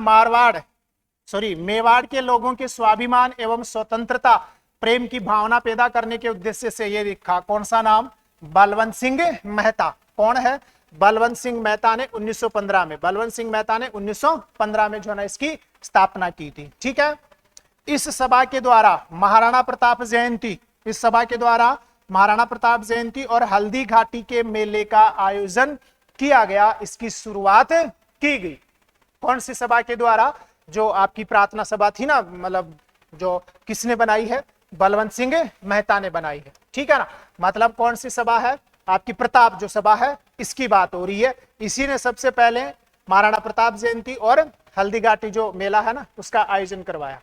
मेवाड़ के लोगों के स्वाभिमान एवं स्वतंत्रता प्रेम की भावना पैदा करने के उद्देश्य से ये लिखा। कौन सा नाम? बलवंत सिंह मेहता। कौन है? बलवंत सिंह मेहता ने 1915 में, बलवंत सिंह मेहता ने 1915 में जो है ना इसकी स्थापना की थी। ठीक है, इस सभा के द्वारा महाराणा प्रताप जयंती, इस सभा के द्वारा महाराणा प्रताप जयंती और हल्दी घाटी के मेले का आयोजन किया गया। इसकी शुरुआत की गई कौन सी सभा के द्वारा? जो आपकी प्रार्थना सभा थी ना, मतलब जो किसने बनाई है? बलवंत सिंह मेहता ने बनाई है। ठीक है ना, मतलब कौन सी सभा है आपकी? प्रताप जो सभा है, इसकी बात हो रही है। इसी ने सबसे पहले महाराणा प्रताप जयंती और हल्दी घाटी जो मेला है ना, उसका आयोजन करवाया।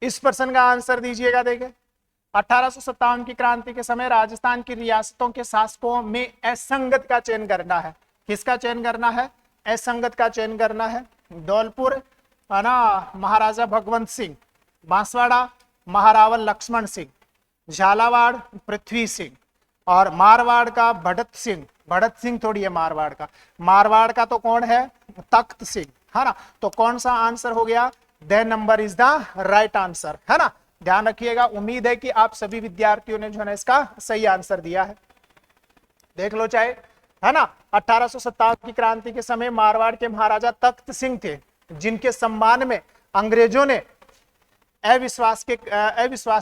इस प्रश्न का आंसर दीजिएगा। देखिए, 1857 की क्रांति के समय राजस्थान की रियासतों के शासकों में असंगत का चयन करना है। किसका चयन करना है? असंगत का चयन करना है। धौलपुर है ना, महाराजा भगवंत सिंह, बांसवाड़ा महारावल लक्ष्मण सिंह, झालावाड़ पृथ्वी सिंह, और मारवाड़ का भड़त सिंह। भड़त सिंह थोड़ी है मारवाड़ का, मारवाड़ का तो कौन है? तख्त सिंह, है ना। तो कौन सा आंसर हो गया? The number is the right answer, है ना। ध्यान रखिएगा, उम्मीद है कि आप सभी विद्यार्थियों ने जो है ना इसका सही आंसर दिया है। देख लो चाहे, है ना। 1857 की क्रांति के समय मारवाड़ के महाराजा तख्त सिंह थे, जिनके सम्मान में अंग्रेजों ने अविश्वास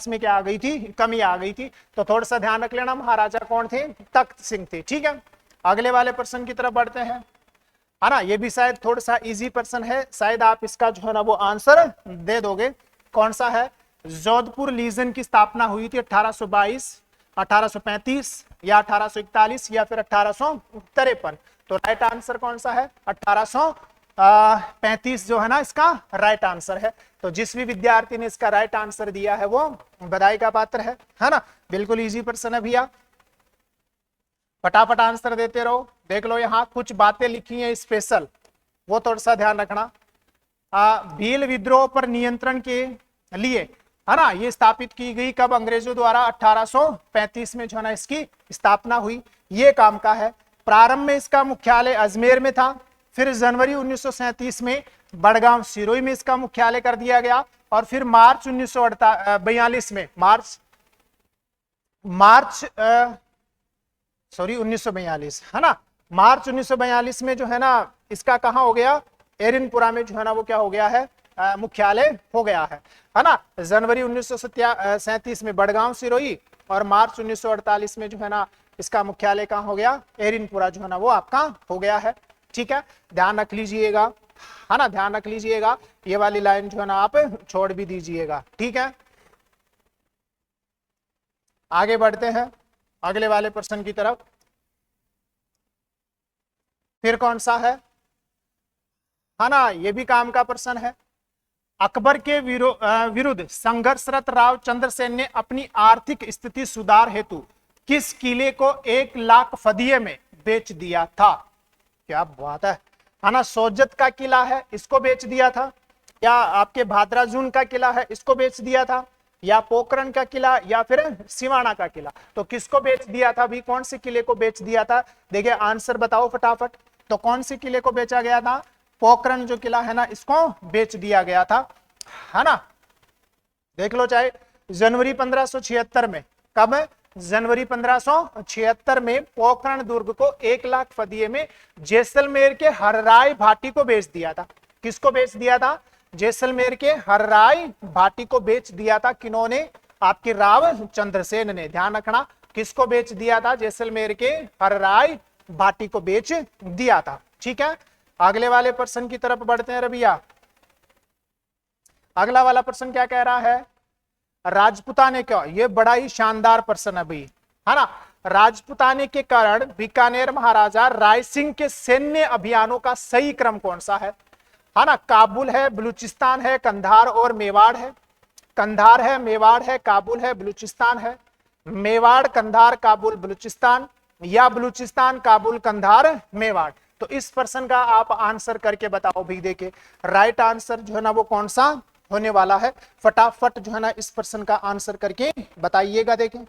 में क्या आ गई थी? कमी आ गई थी। तो थोड़ा सा ध्यान रख लेना, महाराजा कौन थे? तख्त सिंह थे। ठीक है, अगले वाले प्रश्न की तरफ बढ़ते हैं, है ना। ये भी शायद थोड़ा सा इजी प्रश्न है, शायद आप इसका जो है ना वो आंसर दे दोगे। कौन सा है? जोधपुर लीजन की स्थापना हुई थी 1822, 1835 या 1841 या फिर 1853। तो राइट आंसर कौन सा है? 1835 जो है ना इसका राइट आंसर है। तो जिस भी विद्यार्थी ने इसका राइट आंसर दिया है वो बधाई का पात्र है ना। बिल्कुल इजी प्रश्न है भैया, फटाफट आंसर देते रहो। देख लो, यहाँ कुछ बातें लिखी हैं स्पेशल, वो थोड़ा सा ध्यान रखना। भील विद्रोह पर नियंत्रण के लिए, है ना, ये स्थापित की गई कब? अंग्रेजों द्वारा 1835 में जो है ना इसकी स्थापना हुई। ये काम का है। प्रारंभ में इसका मुख्यालय अजमेर में था, फिर जनवरी 1937 में बड़गांव सिरोही में इसका मुख्यालय कर दिया गया, और फिर मार्च 1942 में 1942, है ना, मार्च 1942 में जो है ना इसका कहाँ हो गया? एरिनपुरा में जो है ना वो क्या हो गया है? मुख्यालय हो गया है ना। जनवरी 1937 में बड़गांव सिरोही और मार्च 1948 में जो है ना इसका मुख्यालय कहाँ हो गया, एरिनपुरा जो है ना वो आपका हो गया है। ठीक है, ध्यान रख लीजिएगा, है ना, ध्यान रख लीजिएगा, ये वाली लाइन जो है ना आप छोड़ भी दीजिएगा। ठीक है, आगे बढ़ते हैं अगले वाले प्रश्न की तरफ। फिर कौन सा है ना, ये भी काम का प्रश्न है। अकबर के विरुद्ध संघर्षरत राव चंद्रसेन ने अपनी आर्थिक स्थिति सुधार हेतु किस किले को 1 लाख फदिये में बेच दिया था? क्या बात है ना, सोजत का किला है इसको बेच दिया था, या आपके भाद्राजून का किला है इसको बेच दिया था, या पोखरण का किला, या फिर सिवाना का किला? तो किसको बेच दिया था भी, कौन से किले को बेच दिया था? देखिए आंसर बताओ फटाफट। तो कौन से किले को बेचा गया था? पोखरण जो किला है ना इसको बेच दिया गया था, है ना। देख लो, चाहे जनवरी 1576 में, कब है? जनवरी 1576 में पोखरण दुर्ग को 1 लाख फदिये में जैसलमेर के हरराय भाटी को बेच दिया था। किसको बेच दिया था? जैसलमेर के हरराय भाटी को बेच दिया था। किन्होंने? आपके राव चंद्रसेन ने। ध्यान रखना, किसको बेच दिया था? जैसलमेर के हरराय भाटी को बेच दिया था। ठीक है, अगले वाले प्रश्न की तरफ बढ़ते हैं रबिया। अगला वाला प्रश्न क्या कह रहा है? राजपुताने क्यों, ये बड़ा ही शानदार प्रश्न है भाई, है ना। राजपुताने के कारण बीकानेर महाराजा राय सिंह के सैन्य अभियानों का सही क्रम कौन सा है ना? काबुल है, बलूचिस्तान है, कंधार और मेवाड़ है। कंधार है, मेवाड़ है, काबुल है, बलूचिस्तान है। मेवाड़, कंधार, काबुल, बलूचिस्तान, या बलूचिस्तान, काबुल, कंधार, मेवाड़? तो इस प्रश्न का आप आंसर करके बताओ भाई। देखिए राइट आंसर जो है ना वो कौन सा होने वाला है, फटाफट जो है ना इस प्रश्न का आंसर करके बताइएगा। देखें,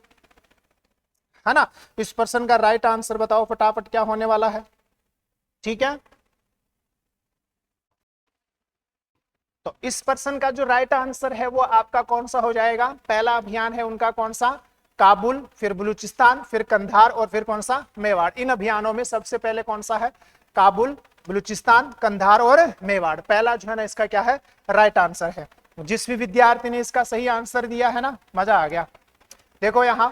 है ना, इस प्रश्न का राइट आंसर बताओ फटाफट क्या होने वाला है। ठीक है, तो इस प्रश्न का जो राइट आंसर है वो आपका कौन सा हो जाएगा? पहला अभियान है उनका कौन सा? काबुल, फिर बलूचिस्तान, फिर कंधार और फिर कौन सा? मेवाड़। इन अभियानों में सबसे पहले कौन सा है? काबुल, बलूचिस्तान, कंधार और मेवाड़। पहला जो है ना इसका क्या है? राइट आंसर है। जिस भी विद्यार्थी ने इसका सही आंसर दिया है ना, मजा आ गया। देखो यहां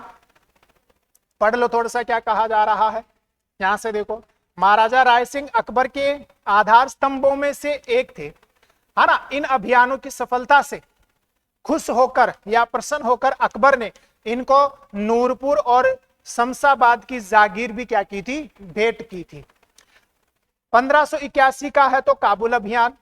पढ़ लो थोड़ा सा क्या कहा जा रहा है। यहां से देखो, महाराजा राय सिंह अकबर के आधार स्तंभों में से एक थे, है ना। इन अभियानों की सफलता से खुश होकर या प्रसन्न होकर अकबर ने इनको नूरपुर और शमशाबाद की जागीर भी क्या की थी? भेंट की थी। 1581 का है तो काबुल अभियान,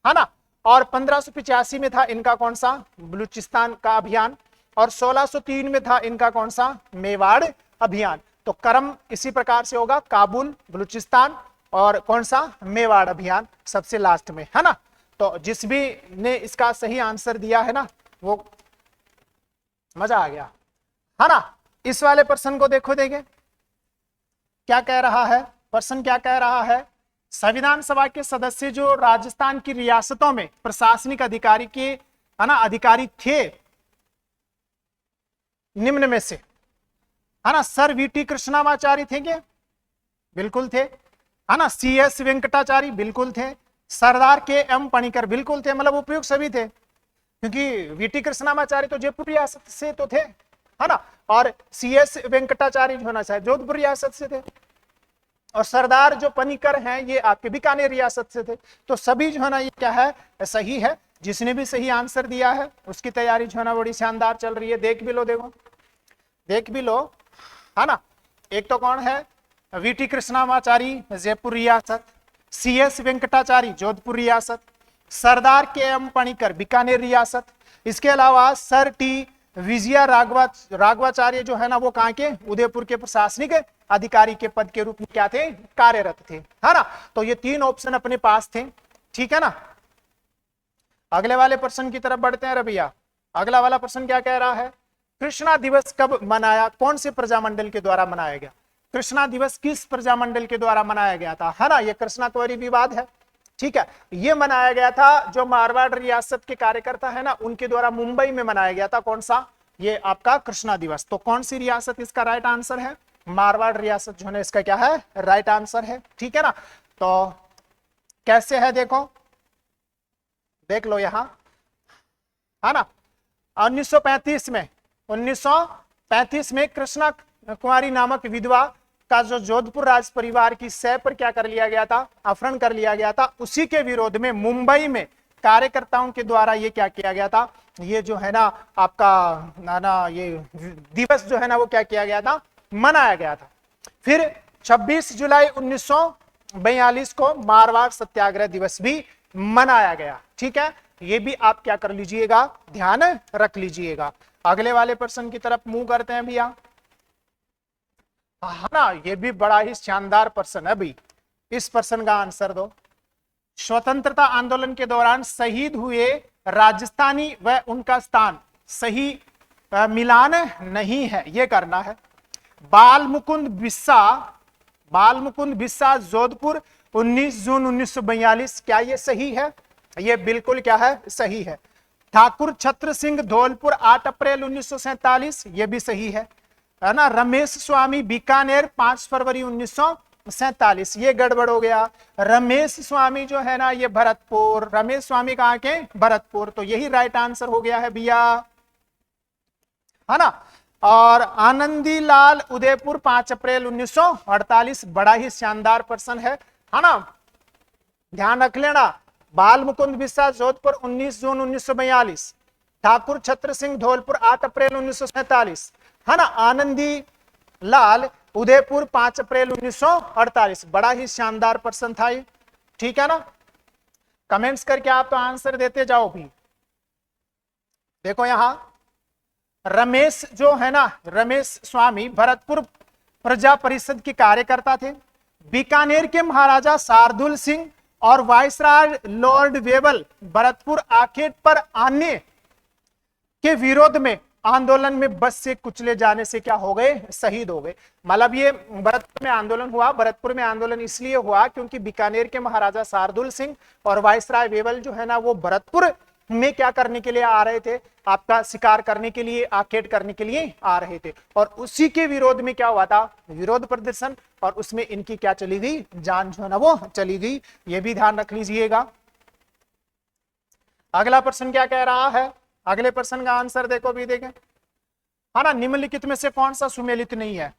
है ना, और 1585 में था इनका कौन सा? बलूचिस्तान का अभियान, और 1603 में था इनका कौन सा? मेवाड़ अभियान। तो क्रम इसी प्रकार से होगा, काबुल, बलूचिस्तान और कौन सा? मेवाड़ अभियान सबसे लास्ट में, है ना। तो जिस भी ने इसका सही आंसर दिया है ना वो मजा आ गया, है ना। इस वाले प्रश्न को देखो, देखें क्या कह रहा है प्रश्न, क्या कह रहा है? संविधान सभा के सदस्य जो राजस्थान की रियासतों में प्रशासनिक अधिकारी के, है ना, अधिकारी थे निम्न में से, है ना। सर वीटी कृष्णामाचारी थे क्या? बिल्कुल थे, है ना। सीएस वेंकटाचारी बिल्कुल थे। सरदार के एम पणिकर बिल्कुल थे, मतलब उपयुक्त सभी थे, क्योंकि वीटी कृष्णामाचारी तो जयपुर रियासत से तो थे, है ना, और सीएस वेंकटाचारी जो होना चाहिए जोधपुर रियासत से थे, और सरदार जो पनिकर हैं ये आपके बीकानेर रियासत से थे। तो सभी जो है ना ये क्या है? सही है। जिसने भी सही आंसर दिया है उसकी तैयारी जो है ना बड़ी शानदार चल रही है। देख भी लो, देखो देख भी लो, है ना। एक तो कौन है? वीटी कृष्णामाचारी जयपुर रियासत, सीएस वेंकटाचारी जोधपुर रियासत, सरदार के एम पणिकर बीकानेर रियासत। इसके अलावा सर टी विजया राघवाचार्य जो है ना वो कहाँ के? उदयपुर के प्रशासनिक अधिकारी के पद के रूप में क्या थे? कार्यरत थे, है ना। तो ये 3 ऑप्शन अपने पास थे, ठीक है ना। अगले वाले प्रश्न की तरफ बढ़ते हैं रबिया। अगला वाला प्रश्न क्या कह रहा है? कृष्णा दिवस कब मनाया, कौन से प्रजामंडल के द्वारा मनाया गया? कृष्णा दिवस किस प्रजामंडल के द्वारा मनाया गया था, है ना। यह कृष्णा त्वरी विवाद है, ठीक है। यह मनाया गया था जो मारवाड़ रियासत के कार्यकर्ता है ना उनके द्वारा मुंबई में मनाया गया था। कौन सा? ये आपका कृष्णा दिवस। तो कौन सी रियासत इसका राइट आंसर है? मारवाड़ रियासत जो है इसका क्या है? राइट आंसर है, ठीक है ना। तो कैसे है देखो, देख लो यहां, है ना। 1935 में कृष्णा कुमारी नामक विधवा का जो जोधपुर राज परिवार की शय पर क्या कर लिया गया था, अपहरण कर लिया गया था, उसी के विरोध में मुंबई में कार्यकर्ताओं के द्वारा ये क्या किया गया था, ये जो है ना आपका ना ये दिवस जो है ना वो क्या किया गया था, मनाया गया था। फिर 26 जुलाई 1942 को मारवाड़ सत्याग्रह दिवस भी मनाया गया। ठीक है, ये भी आप क्या कर लीजिएगा, ध्यान रख लीजिएगा। अगले वाले प्रश्न की तरफ मुंह करते हैं भैया, है ना। ये भी बड़ा ही शानदार प्रश्न है भाई, इस प्रश्न का आंसर दो। स्वतंत्रता आंदोलन के दौरान शहीद हुए राजस्थानी व उनका स्थान सही मिलान नहीं है, ये करना है। बाल मुकुंद बिस्सा जोधपुर 19 जून 1942, क्या ये सही है? ये बिल्कुल क्या है, सही है। ठाकुर छत्र सिंह धौलपुर 8 अप्रैल 1947, ये भी सही है ना। रमेश स्वामी बीकानेर 5 फरवरी 1947, ये गड़बड़ हो गया। रमेश स्वामी जो है ना ये भरतपुर, रमेश स्वामी कहाँ के, भरतपुर, तो यही राइट आंसर हो गया है भैया, है ना। और आनंदी लाल उदयपुर 5 अप्रैल 1948, बड़ा ही शानदार प्रश्न है ना, ध्यान रख लेना। बाल मुकुंद बिस्सा जोधपुर 19 जून 1942, ठाकुर छत्र सिंह धौलपुर 8 अप्रैल 1947, है ना। आनंदी लाल उदयपुर 5 अप्रैल 1948, बड़ा ही शानदार प्रश्न था ये, ठीक है ना। कमेंट्स करके आप तो आंसर देते जाओ भी। देखो यहां रमेश जो है ना, रमेश स्वामी भरतपुर प्रजा परिषद के कार्यकर्ता थे। बीकानेर के महाराजा शार्दुल सिंह और वायसराय लॉर्ड वेबल भरतपुर आखेट पर आने के विरोध में आंदोलन में बस से कुचले जाने से क्या हो गए, शहीद हो गए। मतलब ये भरतपुर में आंदोलन हुआ, भरतपुर में आंदोलन इसलिए हुआ क्योंकि बीकानेर के महाराजा शार्दुल सिंह और वायसराय वेबल जो है ना वो भरतपुर में क्या करने के लिए आ रहे थे, आपका शिकार करने के लिए, आखेट करने के लिए आ रहे थे, और उसी के विरोध में क्या हुआ था, विरोध प्रदर्शन, और उसमें इनकी क्या चली गई, जान जो है ना वो चली गई। ये भी ध्यान रख लीजिएगा। अगला प्रश्न क्या कह रहा है, अगले प्रश्न का आंसर देखो भी, देखें, है ना। निम्नलिखित में से कौन सा सुमेलित नहीं है?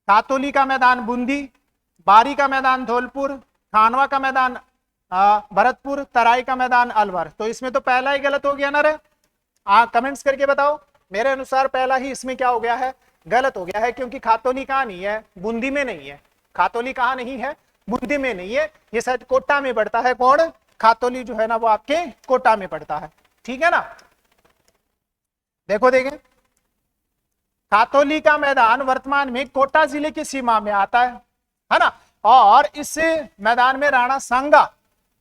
कातोली का मैदान बूंदी, बारी का मैदान धौलपुर, खानवा का मैदान भरतपुर, तराई का मैदान अलवर। तो इसमें तो पहला ही गलत हो गया ना रे, कमेंट्स करके बताओ। मेरे अनुसार पहला ही इसमें क्या हो गया है, गलत हो गया है, क्योंकि खातोली कहाँ नहीं है, बूंदी में नहीं है। खातोली कहाँ नहीं है, बूंदी में नहीं है, ये शायद कोटा में पड़ता है। कौन, खातोली जो है ना वो आपके कोटा में पड़ता है, ठीक है ना। देखो देखें, खातोली का मैदान वर्तमान में कोटा जिले की सीमा में आता है ना। और इस मैदान में राणा सांगा,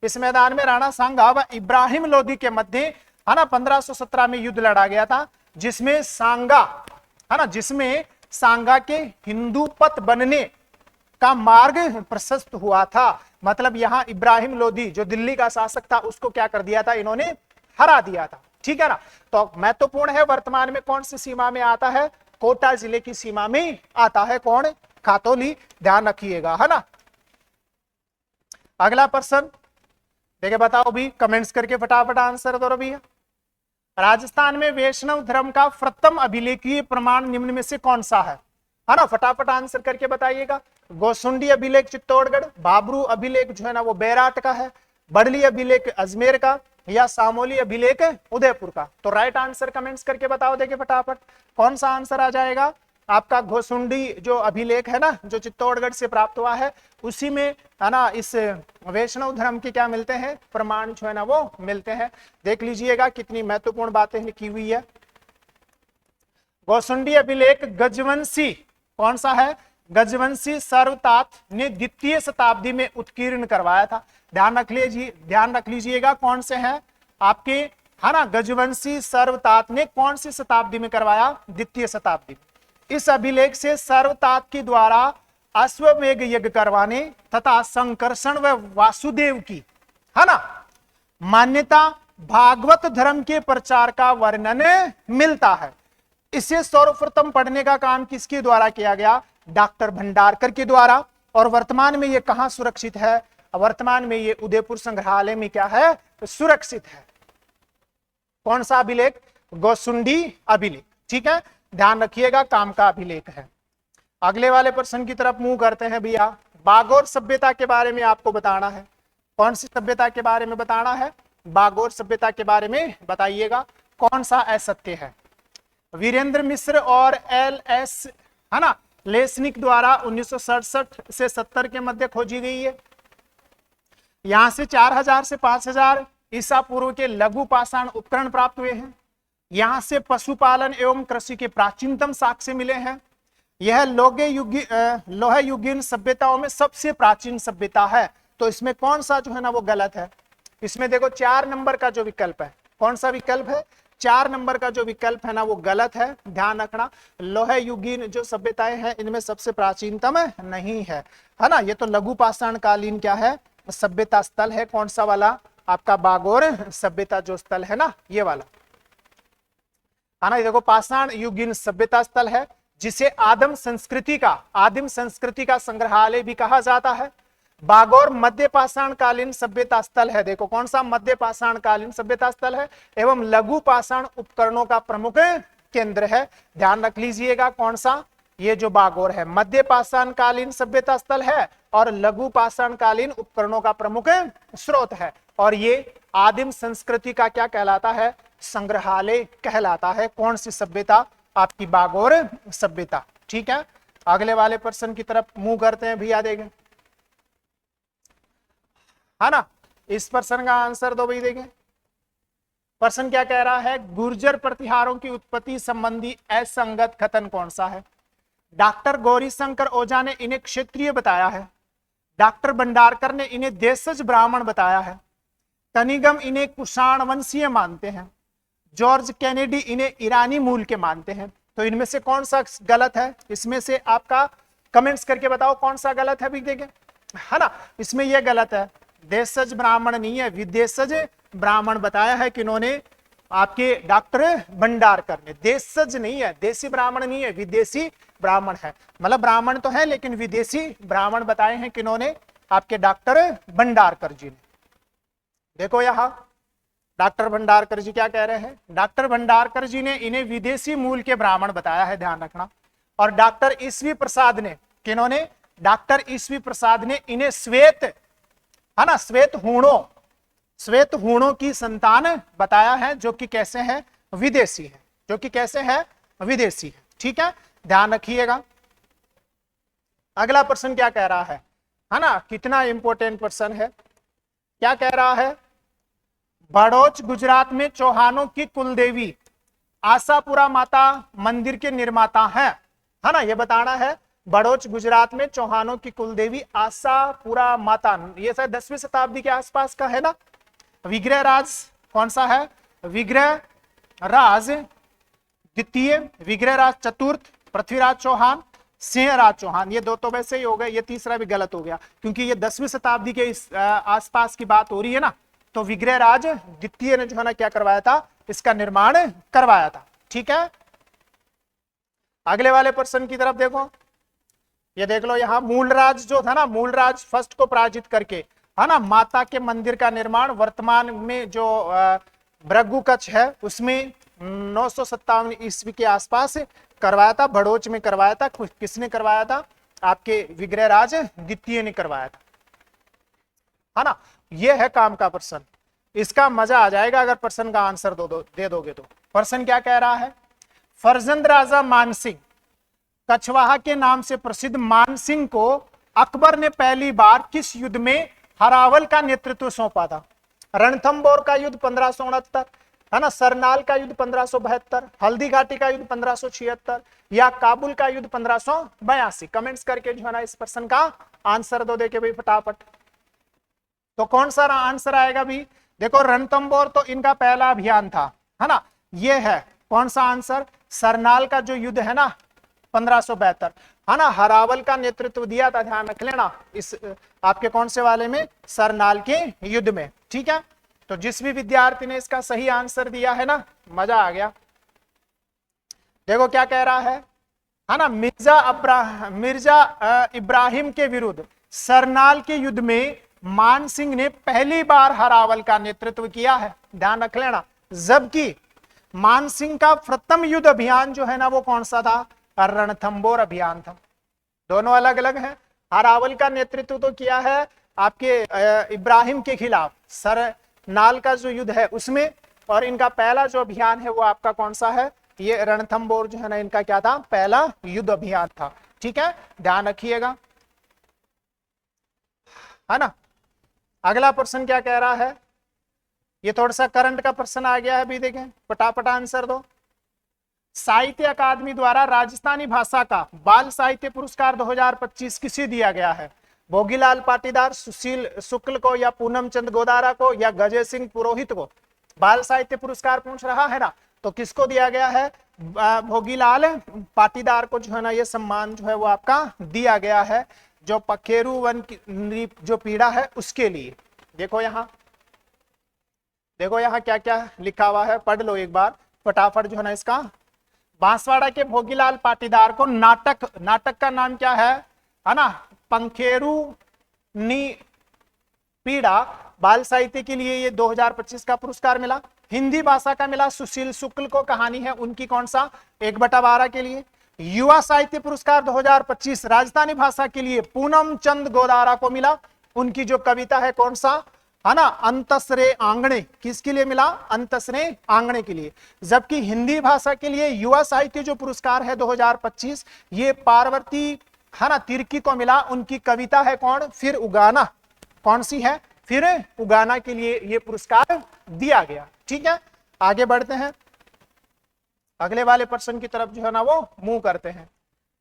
इस मैदान में राणा सांगा व इब्राहिम लोधी के मध्य, है ना, 1517 में युद्ध लड़ा गया था, जिसमें सांगा, है ना, जिसमें सांगा के हिंदू पथ बनने का मार्ग प्रशस्त हुआ था। मतलब यहां इब्राहिम लोधी जो दिल्ली का शासक था उसको क्या कर दिया था, इन्होंने हरा दिया था, ठीक है ना। तो महत्वपूर्ण है, वर्तमान में कौन सी सीमा में आता है, कोटा जिले की सीमा में आता है। कौन, खातोली, ध्यान रखिएगा, है ना। अगला प्रश्न देखिए, बताओ भी, कमेंट्स करके फटाफट आंसर दो भैया। राजस्थान में वैष्णव धर्म का प्रथम अभिलेखीय प्रमाण निम्न में से कौन सा है ना, फटाफट आंसर करके बताइएगा। गोसुंडी अभिलेख चित्तौड़गढ़, बाबरू अभिलेख जो है ना वो बैराट का है, बड़ली अभिलेख अजमेर का, या सामोली अभिलेख उदयपुर का। तो राइट आंसर कमेंट्स करके बताओ, देखिए फटाफट कौन सा आंसर आ जाएगा आपका। घोसुंडी जो अभिलेख है ना, जो चित्तौड़गढ़ से प्राप्त हुआ है, उसी में, है ना, इस वैष्णव धर्म के क्या मिलते हैं, प्रमाण जो है ना वो मिलते हैं। देख लीजिएगा कितनी महत्वपूर्ण बातें लिखी हुई है। घोसुंडी अभिलेख गजवंशी, कौन सा है, गजवंशी सर्वतात ने द्वितीय शताब्दी में उत्कीर्ण करवाया था। ध्यान रख लीजिएगा कौन से हैं आपके, है ना, गजवंशी सर्वतात ने कौन सी शताब्दी में करवाया, द्वितीय शताब्दी। इस अभिलेख से सर्वतात के द्वारा अश्वमेघ यज्ञ करवाने तथा संकर्षण व वासुदेव की, है ना, मान्यता, भागवत धर्म के प्रचार का वर्णन मिलता है। इसे सर्वप्रथम पढ़ने का काम किसके द्वारा किया गया, डॉक्टर भंडारकर के द्वारा। और वर्तमान में ये कहां सुरक्षित है, वर्तमान में ये उदयपुर संग्रहालय में क्या है, सुरक्षित है। कौन सा अभिलेख? गोसुंडी अभिलेख। ठीक है, ध्यान रखिएगा, काम का अभिलेख है। अगले वाले प्रश्न की तरफ मूव करते हैं भैया। बागोर सभ्यता के बारे में आपको बताना है। कौन सी सभ्यता के बारे में बताना है? बागोर सभ्यता के बारे में बताइएगा, कौन सा असत्य है? वीरेंद्र मिश्र और LS है ना लेसनिक द्वारा 1967 से 70 के मध्य खोजी गई है। यहां से 4000 से 5000 ईसा पूर्व के लघु पाषाण उपकरण प्राप्त हुए हैं। यहां से पशुपालन एवं कृषि के प्राचीनतम साक्ष्य मिले हैं। यह लोहे युगीन सभ्यताओं में सबसे प्राचीन सभ्यता है। तो इसमें कौन सा जो है ना वो गलत है? इसमें देखो 4 नंबर का जो विकल्प है, कौन सा विकल्प है? 4 नंबर का जो विकल्प है ना वो गलत है, ध्यान रखना। लोहे युगीन जो सभ्यताएं हैं इनमें सबसे प्राचीनतम नहीं है ना। ये तो लघु पाषाण कालीन क्या है? सभ्यता स्थल है। कौन सा वाला? आपका बागोर सभ्यता जो स्थल है ना ये वाला है ना। देखो पाषाण युगीन सभ्यता स्थल है जिसे आदिम संस्कृति का संग्रहालय भी कहा जाता है। बागोर मध्य पाषाण कालीन सभ्यता स्थल है। देखो कौन सा? मध्य पाषाण कालीन सभ्यता स्थल है एवं लघु पाषाण उपकरणों का प्रमुख केंद्र है। ध्यान रख लीजिएगा, कौन सा? ये जो बागोर है मध्य पाषाण कालीन सभ्यता स्थल है और लघु पाषाण कालीन उपकरणों का प्रमुख स्रोत है। और ये आदिम संस्कृति का क्या कहलाता है? संग्रहालय कहलाता है। कौन सी सभ्यता? आपकी बागोर सभ्यता। ठीक है, अगले वाले प्रश्न की तरफ मूव करते हैं भैया। देखें है ना, इस प्रश्न का आंसर दो भाई। देखें प्रश्न क्या कह रहा है? गुर्जर प्रतिहारों की उत्पत्ति संबंधी असंगत कथन कौन सा है? डॉक्टर गौरीशंकर ओझा ने इन्हें क्षेत्रीय बताया है। डॉक्टर भंडारकर ने इन्हें देशज ब्राह्मण बताया है। तनिगम इन्हें कुषाण वंशीय मानते हैं। जॉर्ज कैनेडी इन्हें ईरानी मूल के मानते हैं। तो इनमें से कौन सा गलत है? इसमें से आपका कमेंट्स करके बताओ कौन सा गलत है भी। देखें है ना, इसमें यह गलत है, देशज ब्राह्मण नहीं है, विदेशज ब्राह्मण बताया है किन्होंने? आपके डॉक्टर भंडारकर ने। देशज नहीं है, देसी ब्राह्मण नहीं है, विदेशी ब्राह्मण है। मतलब ब्राह्मण तो है लेकिन विदेशी ब्राह्मण बताए हैं किन्होंने? आपके डॉक्टर भंडारकर जी ने। देखो यहां डॉक्टर भंडारकर जी क्या कह रहे हैं? डॉक्टर भंडारकर जी ने इन्हें विदेशी मूल के ब्राह्मण बताया है, ध्यान रखना। और डॉक्टर ईसवी प्रसाद ने, किन्होंने? डॉक्टर ईसवी प्रसाद ने इन्हें श्वेत है ना, श्वेत हूणों की संतान बताया है, जो कि कैसे है? विदेशी है। जो कि कैसे है? विदेशी है। ठीक है, ध्यान रखिएगा। अगला प्रश्न क्या कह रहा है ना, कितना इंपॉर्टेंट प्रश्न है। क्या कह रहा है? बड़ौच गुजरात में चौहानों की कुलदेवी आशापुरा माता मंदिर के निर्माता हैं, है ना, ये बताना है। बड़ौच गुजरात में चौहानों की कुलदेवी आशापुरा माता, ये शायद 10वीं शताब्दी के आसपास का है ना। विग्रह राज कौन सा है? विग्रह राज द्वितीय, विग्रह राज चतुर्थ, पृथ्वीराज चौहान, सिंहराज चौहान। ये दो तो वैसे ही हो गए, ये तीसरा भी गलत हो गया क्योंकि ये 10वीं शताब्दी के इस आसपास की बात हो रही है ना। तो विग्रह राज द्वितीय ने जो है ना क्या करवाया था? इसका निर्माण करवाया था। ठीक है, अगले वाले प्रश्न की तरफ देखो। ये देख लो यहाँ, मूलराज जो था ना, मूलराज फर्स्ट को पराजित करके है ना माता के मंदिर का निर्माण वर्तमान में जो भृगु कच्छ है उसमें 957 ईस्वी के आसपास करवाया था। बड़ौच में करवाया था। किसने करवाया था? आपके विग्रह राज द्वितीय ने करवाया था, है ना। यह है काम का प्रश्न। इसका मजा आ जाएगा अगर प्रश्न का आंसर दे दोगे तो। प्रश्न क्या कह रहा है? फर्जंद राजा मानसिंह, कछवाहा के नाम से प्रसिद्ध मानसिंह को अकबर ने पहली बार किस युद्ध में हरावल का नेतृत्व सौंपा था? रणथंबोर का युद्ध 1569, है ना, सरनाल का युद्ध 1572, हल्दी घाटी का युद्ध 1576 या काबुल का युद्ध 1582? कमेंट्स करके जो है ना इस प्रश्न का आंसर दो देके भाई फटाफट। तो कौन सा आंसर आएगा भी? देखो रणथंबोर तो इनका पहला अभियान था, है ना। ये है कौन सा आंसर? सरनाल का जो युद्ध है ना 1572, है ना, हरावल का नेतृत्व दिया था, ध्यान रख लेना इस आपके कौन से वाले में? सरनाल के युद्ध में। ठीक है, तो जिस भी विद्यार्थी ने इसका सही आंसर दिया है ना, मजा आ गया। देखो क्या कह रहा है ना, मिर्जा इब्राहिम के विरुद्ध सरनाल के युद्ध में मान सिंह ने पहली बार हरावल का नेतृत्व किया है, ध्यान रख लेना। जबकि मानसिंह का प्रथम युद्ध अभियान जो है ना वो कौन सा था, रणथंबोर अभियान था। दोनों अलग अलग हैं। अरावल का नेतृत्व तो किया है आपके इब्राहिम के खिलाफ सरनाल का जो युद्ध है उसमें, और इनका पहला जो अभियान है वो आपका कौन सा है, ये रणथंबोर जो है ना इनका क्या था, पहला युद्ध अभियान था। ठीक है, ध्यान रखिएगा, है ना। अगला प्रश्न क्या कह रहा है, ये थोड़ा सा करंट का प्रश्न आ गया है, अभी देखें, फटाफट आंसर दो। साहित्य अकादमी द्वारा राजस्थानी भाषा का बाल साहित्य पुरस्कार 2025 किसे दिया गया है, भोगीलाल पाटीदार, सुशील शुक्ल को, या पूनम चंद गोदारा को, या गजय सिंह पुरोहित को। बाल साहित्य पुरस्कार पूछ रहा है ना, तो किसको दिया गया है, भोगीलाल पाटीदार को जो है ना ये सम्मान जो है वो आपका दिया गया है, जो पखेरु वन की जो पीड़ा है उसके लिए। देखो यहाँ, देखो यहाँ क्या क्या लिखा हुआ है, पढ़ लो एक बार फटाफट जो है ना इसका। बांसवाड़ा के भोगीलाल पाटीदार को नाटक का नाम क्या है ना, पंखेरु नी पीड़ा, बाल साहित्य के लिए ये 2025 का पुरस्कार मिला। हिंदी भाषा का मिला सुशील शुक्ल को, कहानी है उनकी कौन सा, 1/12 के लिए। युवा साहित्य पुरस्कार 2025 राजस्थानी भाषा के लिए पूनम चंद गोदारा को मिला, उनकी जो कविता है कौन सा, है ना, अंतसरे आंगणे, किसके लिए मिला, अंतसरे आंगणे के लिए। जबकि हिंदी भाषा के लिए युवा साहित्य जो पुरस्कार है 2025 ये पार्वती, है ना, तिर्की को मिला, उनकी कविता है कौन, फिर उगाना, कौन सी है, फिर उगाना के लिए ये पुरस्कार दिया गया। ठीक है, आगे बढ़ते हैं, अगले वाले प्रश्न की तरफ जो है ना वो मुंह करते हैं।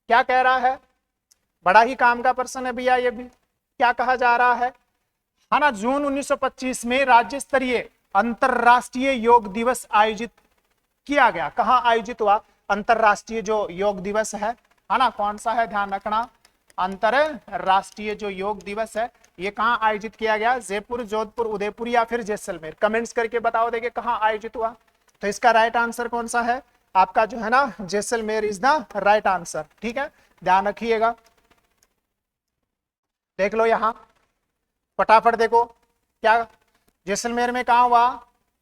क्या कह रहा है, बड़ा ही काम का प्रश्न है भैया ये भी। क्या कहा जा रहा है ना, जून 1925 में राज्य स्तरीय अंतरराष्ट्रीय योग दिवस आयोजित किया गया। कहां आयोजित हुआ, अंतरराष्ट्रीय जो योग दिवस है ना, कौन सा है, ध्यान रखना, अंतरराष्ट्रीय जो योग दिवस है ये कहां आयोजित किया गया, जयपुर, जोधपुर, उदयपुर या फिर जैसलमेर। कमेंट्स करके बताओ देंगे कहां आयोजित हुआ। तो इसका राइट आंसर कौन सा है आपका जो है ना, Jaisalmer is the right answer. ठीक है, ध्यान रखिएगा। देख लो यहां फटाफट, देखो क्या जैसलमेर में कहा हुआ,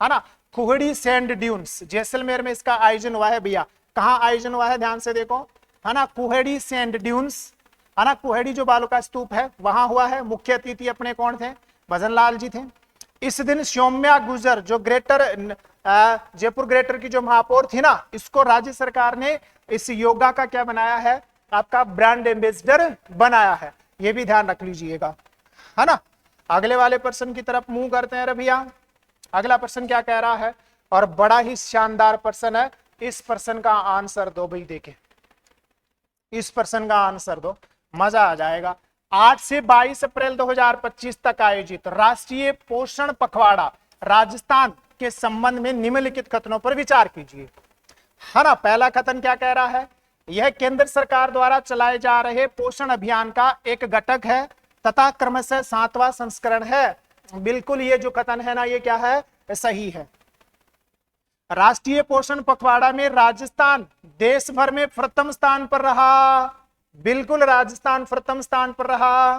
है ना, कुहड़ी सैंड ड्यून्स, जैसलमेर में इसका आयोजन हुआ है भैया। कहां आयोजन हुआ है, ध्यान से देखो, है ना, कुहड़ी सैंड ड्यून्स, है ना, कुहड़ी जो बालू का स्तूप है वहां हुआ है। मुख्य अतिथि अपने कौन थे, भजन लाल जी थे। इस दिन सौम्या गुर्जर जो ग्रेटर जयपुर ग्रेटर की जो महापौर थी ना, इसको राज्य सरकार ने इस योगा का क्या बनाया है, आपका ब्रांड एम्बेसडर बनाया है, ये भी ध्यान रख लीजिएगा, है ना। अगले वाले प्रश्न की तरफ मुंह करते हैं रे भैया। अगला प्रश्न क्या कह रहा है, और बड़ा ही शानदार प्रश्न है, इस प्रश्न का आंसर दो भाई, देखे इस प्रश्न का आंसर दो, मजा आ जाएगा। 8 से 22 अप्रैल 2025 तक आयोजित राष्ट्रीय पोषण पखवाड़ा राजस्थान के संबंध में निम्नलिखित कथनों पर विचार कीजिए, है ना। पहला कथन क्या कह रहा है, यह केंद्र सरकार द्वारा चलाए जा रहे पोषण अभियान का एक घटक है तथा क्रमशः 7वां संस्करण है। बिल्कुल ये जो कथन है ना ये क्या है, सही है। राष्ट्रीय पोषण पखवाड़ा में राजस्थान देश भर में प्रथम स्थान पर रहा, बिल्कुल राजस्थान प्रथम स्थान पर रहा।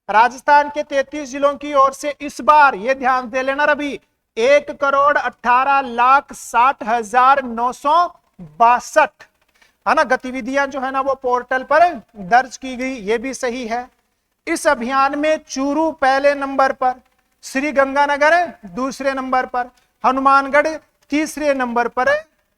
राजस्थान के 33 जिलों की ओर से इस बार ये ध्यान दे लेना रवि, 1,18,60,962 है ना गतिविधियां जो है ना वो पोर्टल पर दर्ज की गई, ये भी सही है। इस अभियान में चूरू पहले नंबर पर, श्री गंगानगर दूसरे नंबर पर, हनुमानगढ़ तीसरे नंबर पर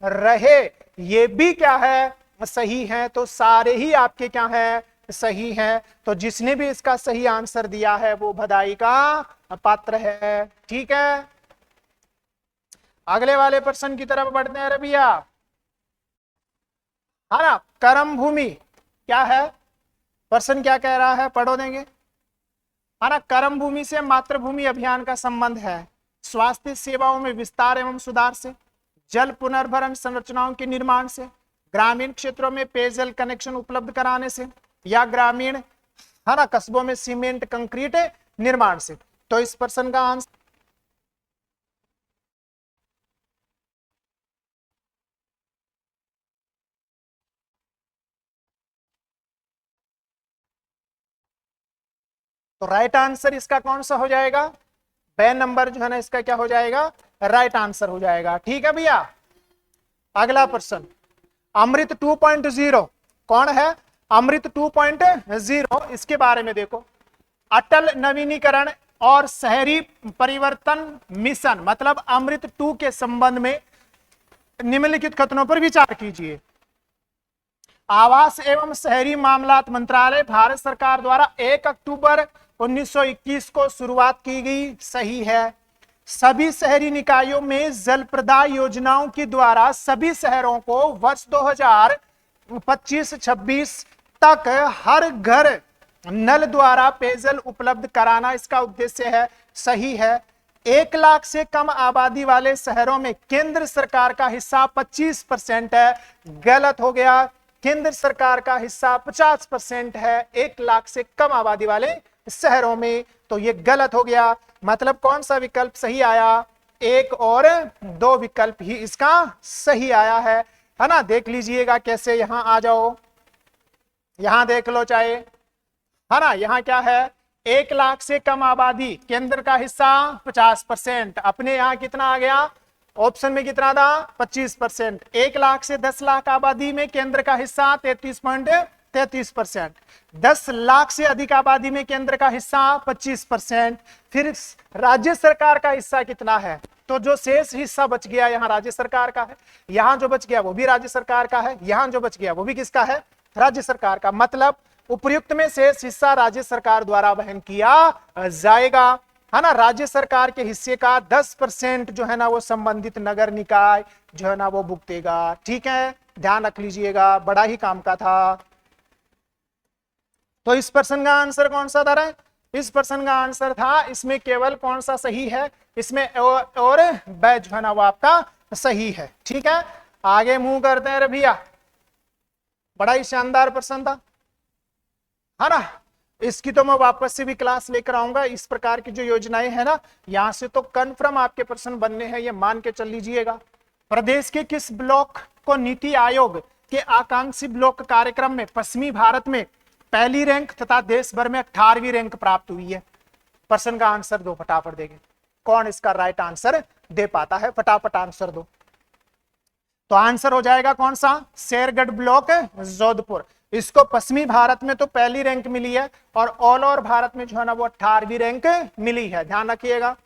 रहे, ये भी क्या है, सही है। तो सारे ही आपके क्या है, सही है। तो जिसने भी इसका सही आंसर दिया है वो बधाई का पात्र है। ठीक है, अगले वाले प्रश्न की तरफ बढ़ते हैं रबिया, है ना। कर्म भूमि क्या है, प्रश्न क्या कह रहा है, पढ़ो देंगे, है ना। कर्म भूमि से मातृभूमि अभियान का संबंध है स्वास्थ्य सेवाओं में विस्तार एवं सुधार से, जल पुनर्भरण संरचनाओं के निर्माण से, ग्रामीण क्षेत्रों में पेयजल कनेक्शन उपलब्ध कराने से, या ग्रामीण, है ना, कस्बों में सीमेंट कंक्रीट निर्माण से। तो इस प्रश्न का आंसर तो राइट आंसर इसका कौन सा हो जाएगा, ब नंबर जो है ना इसका क्या हो जाएगा, राइट आंसर हो जाएगा। ठीक है भैया। अगला प्रश्न, अमृत 2.0 कौन है? अमृत 2.0, इसके बारे में देखो। अटल नवीनीकरण और शहरी परिवर्तन मिशन मतलब अमृत 2 के संबंध में निम्नलिखित कथनों पर विचार कीजिए। आवास एवं शहरी मामलात मंत्रालय भारत सरकार द्वारा 1 अक्टूबर 1921 को शुरुआत की गई, सही है। सभी शहरी निकायों में जल प्रदाय योजनाओं के द्वारा सभी शहरों को वर्ष 2025-26 तक हर घर नल द्वारा पेयजल उपलब्ध कराना इसका उद्देश्य है, सही है। 1 लाख से कम आबादी वाले शहरों में केंद्र सरकार का हिस्सा 25% है, गलत हो गया। केंद्र सरकार का हिस्सा 50% है 1 लाख से कम आबादी वाले शहरों में, तो ये गलत हो गया। मतलब कौन सा विकल्प सही आया? 1 और 2 विकल्प ही इसका सही आया है ना। देख लीजिएगा कैसे, यहां आ जाओ, यहां देख लो चाहे, है ना। यहां क्या है? 1 लाख से कम आबादी, केंद्र का हिस्सा 50%, अपने यहां कितना आ गया? ऑप्शन में कितना था? 25%। 1 लाख से 10 लाख आबादी में केंद्र का हिस्सा 33.33%। 10 लाख से अधिक आबादी में केंद्र का हिस्सा 25%। फिर राज्य सरकार का हिस्सा कितना है? तो जो शेष हिस्सा बच गया यहाँ राज्य सरकार का है, यहाँ जो बच गया वो भी राज्य सरकार का है, यहाँ जो बच गया वो भी किसका है? राज्य सरकार का। मतलब उपयुक्त में शेष हिस्सा राज्य सरकार द्वारा वहन किया जाएगा, है ना। राज्य सरकार के हिस्से का 10% जो है ना वो संबंधित नगर निकाय जो है ना वो भुगतेगा। ठीक है, ध्यान रख लीजिएगा, बड़ा ही काम का था। तो इस प्रश्न का आंसर कौन सा था? इस प्रश्न का आंसर था, इसमें केवल कौन सा सही है? इसमें और ब जो है ना वो आपका सही है। ठीक है, आगे मूव करते हैं रे भैया। बड़ा ही शानदार प्रश्न था, है ना। इसकी तो मैं वापस से भी क्लास लेकर आऊंगा। इस प्रकार की जो योजनाएं है ना, यहां से तो कन्फर्म आपके प्रश्न बनने हैं, ये मान के चल लीजिएगा। प्रदेश के किस ब्लॉक को नीति आयोग के आकांक्षी ब्लॉक कार्यक्रम में पश्चिमी भारत में पहली रैंक तथा देश भर में 18वीं रैंक प्राप्त हुई है? प्रश्न का आंसर दो, फटाफट देंगे। कौन इसका राइट आंसर दे पाता है? फटाफट आंसर दो। तो आंसर हो जाएगा कौन सा? शेरगढ़ ब्लॉक, जोधपुर। इसको पश्चिमी भारत में तो पहली रैंक मिली है और ऑल ओवर भारत में जो है ना वो 18वीं रैंक मिली है, ध्यान रखिएगा।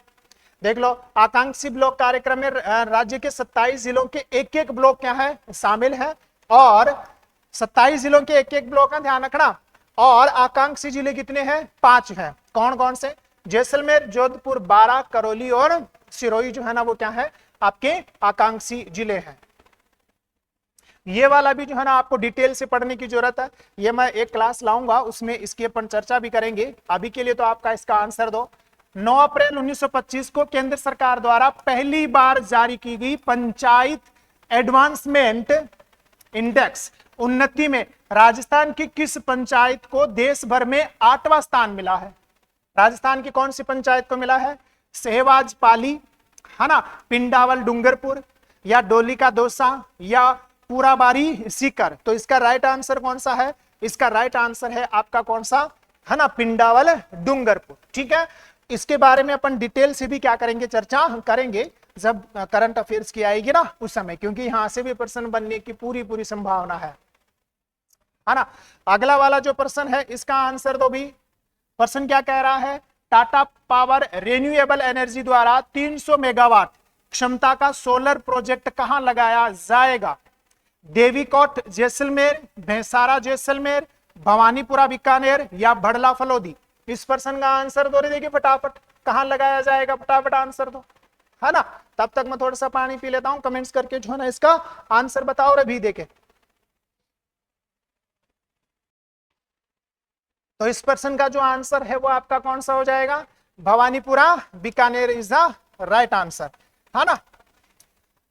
देख लो, आकांक्षी ब्लॉक कार्यक्रम में राज्य के 27 जिलों के एक एक ब्लॉक क्या है? शामिल है, और 27 जिलों के एक एक ब्लॉक है, ध्यान रखना। और आकांक्षी जिले कितने हैं? 5 हैं। कौन कौन से? जैसलमेर, जोधपुर, बारां, करौली और सिरोही जो है ना वो क्या है? आपके आकांक्षी जिले हैं। ये वाला भी जो है ना आपको डिटेल से पढ़ने की जरूरत है, ये मैं एक क्लास लाऊंगा, उसमें इसकी अपन चर्चा भी करेंगे। अभी के लिए तो आपका इसका आंसर दो। 9 अप्रैल 1925 को केंद्र सरकार द्वारा पहली बार जारी की गई पंचायत एडवांसमेंट इंडेक्स उन्नति में राजस्थान की किस पंचायत को देश भर में 8वां स्थान मिला है? राजस्थान की कौन सी पंचायत को मिला है? सहवाज पाली, है ना, पिंडावल डूंगरपुर, या डोली का दोसा, या पूराबारी सीकर? तो इसका राइट आंसर कौन सा है? इसका राइट आंसर है आपका कौन सा? है ना, पिंडावल डूंगरपुर। ठीक है, इसके बारे में अपन डिटेल से भी क्या करेंगे? चर्चा करेंगे जब करंट अफेयर्स की आएगी ना उस समय, क्योंकि यहां से भी प्रश्न बनने की पूरी संभावना है ना। अगला वाला जो प्रश्न है इसका आंसर दो भी। प्रश्न क्या कह रहा है? टाटा पावर रिन्यूएबल एनर्जी द्वारा 300 मेगावाट क्षमता का सोलर प्रोजेक्ट कहां लगाया जाएगा? देवीकोट जैसलमेर, भैंसारा जैसलमेर, भवानीपुरा बीकानेर, या भड़ला फलोदी? इस प्रश्न का आंसर दो रे, देखिए फटाफट, कहां लगाया जाएगा? फटाफट आंसर दो, है ना। तब तक मैं थोड़ा सा पानी पी लेता हूं, कमेंट्स करके जो है ना इसका आंसर बताओ रे भी देखे। तो इस प्रश्न का जो आंसर है वो आपका कौन सा हो जाएगा? Bhawanipura Bikaner is the right answer, है ना।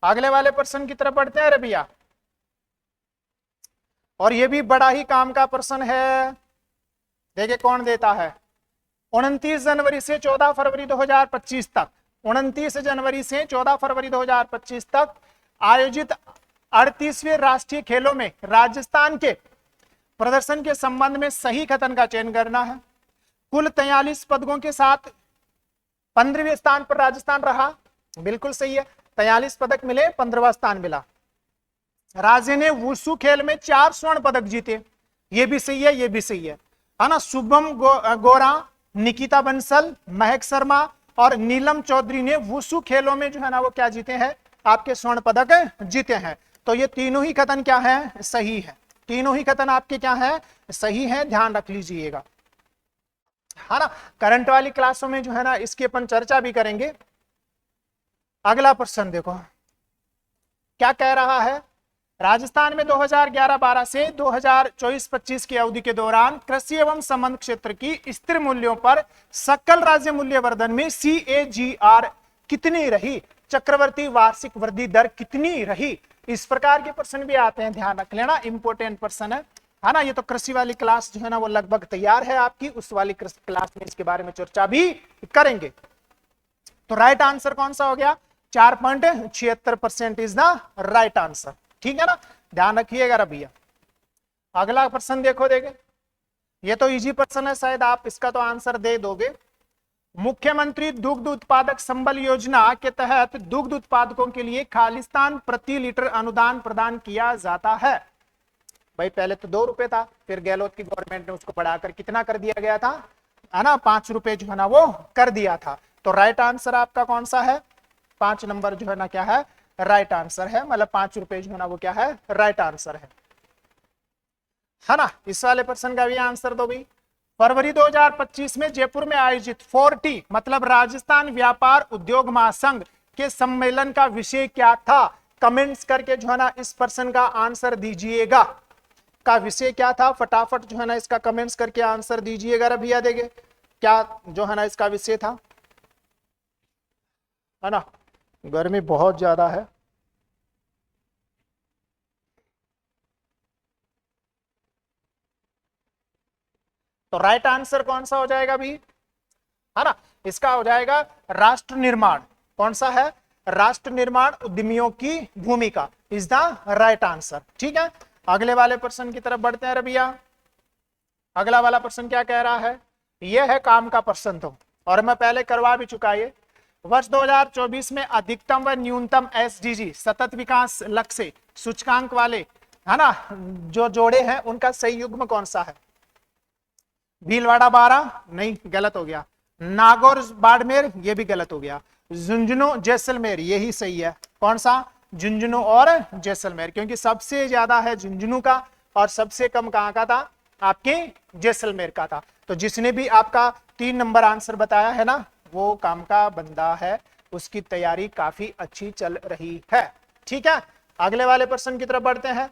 अगले वाले प्रश्न की तरफ बढ़ते हैं रे भैया, और ये भी बड़ा ही काम का प्रश्न है। देखिए कौन देता है? 29 जनवरी से 14 फरवरी 2025 तक, 29 जनवरी से 14 फरवरी 2025 तक आयोजित 38वें राष्ट्रीय खेलों में राजस्थान के प्रदर्शन के संबंध में सही कथन का चयन करना है। कुल 43 पदकों के साथ 15वें स्थान पर राजस्थान रहा। बिल्कुल सही है, 43 पदक मिले, 15वां स्थान मिला। राज्य ने वुशु खेल में 4 स्वर्ण पदक जीते, ये भी सही है, ये भी सही है ना। शुभम गोरा, निकिता बंसल, महक शर्मा और नीलम चौधरी ने वुशु खेलों में जो है ना वो क्या जीते हैं, आपके स्वर्ण पदक जीते हैं। तो ये तीनों ही कथन क्या है, सही है, तीनों ही कथन आपके क्या है, सही है, ध्यान रख लीजिएगा, है ना। करंट वाली क्लासों में जो है ना इसकी अपन चर्चा भी करेंगे। अगला प्रश्न देखो क्या कह रहा है। राजस्थान में 2011-12 से 2024-25 की अवधि के दौरान कृषि एवं संबंध क्षेत्र की स्थिर मूल्यों पर सकल राज्य मूल्यवर्धन में CAGR कितनी रही, चक्रवर्ती वार्षिक वृद्धि दर कितनी रही। इस प्रकार के प्रश्न भी आते हैं, ध्यान रख लेना, इंपोर्टेंट प्रश्न है ना। ये तो कृषि वाली क्लास जो है ना वो लगभग तैयार है आपकी, उस वाली क्लास में इसके बारे में चर्चा भी करेंगे। तो राइट आंसर कौन सा हो गया, 4.76% इज द राइट आंसर, ठीक है ना, ध्यान रखिएगा भैया। अगला प्रश्न देखो, ये तो इजी प्रश्न है, शायद आप इसका तो आंसर दे दोगे। मुख्यमंत्री दुग्ध उत्पादक संबल योजना के तहत दुग्ध उत्पादकों के लिए खालिस्तान प्रति लीटर अनुदान प्रदान किया जाता है। भाई पहले तो 2 रुपए था, फिर गहलोत की गवर्नमेंट ने उसको बढ़ाकर कितना कर दिया गया था, है ना, 5 रुपए जो है ना वो कर दिया था। तो राइट आंसर आपका कौन सा है, 5 नंबर जो है ना क्या है, राइट आंसर है, मतलब 5 रुपए जो है ना वो क्या है, राइट आंसर है ना। इस वाले प्रश्न का भी आंसर दो भाई। फरवरी 2025 में जयपुर में आयोजित 40 मतलब राजस्थान व्यापार उद्योग महासंघ के सम्मेलन का विषय क्या था, कमेंट्स करके जो है ना इस प्रश्न का आंसर दीजिएगा। का विषय क्या था, फटाफट जो है ना इसका कमेंट्स करके आंसर दीजिएगा भैया। देंगे क्या जो है ना इसका विषय था, है ना, गर्मी बहुत ज्यादा है। तो राइट आंसर कौन सा हो जाएगा भी, है ना, इसका हो जाएगा राष्ट्र निर्माण। कौन सा है, राष्ट्र निर्माण उद्यमियों की भूमिका इज द राइट आंसर, ठीक है। अगले वाले प्रश्न की तरफ बढ़ते हैं रबिया। अगला वाला प्रश्न क्या कह रहा है, यह है काम का प्रश्न तो, और मैं पहले करवा भी चुका ये। वर्ष 2024 में अधिकतम व न्यूनतम SDG सतत विकास लक्ष्य सूचकांक वाले, है ना, जो जोड़े हैं उनका सही युग्म कौन सा है। भीलवाड़ा 12 नहीं, गलत हो गया। नागौर बाड़मेर ये भी गलत हो गया। झुंझुनू जैसलमेर यही सही है। कौन सा, झुंझुनू और जैसलमेर, क्योंकि सबसे ज्यादा है झुंझुनू का और सबसे कम कहां का था, आपके जैसलमेर का था। तो जिसने भी आपका 3 नंबर आंसर बताया है ना वो काम का बंदा है, उसकी तैयारी काफी अच्छी चल रही है, ठीक है। अगले वाले प्रश्न की तरफ बढ़ते हैं,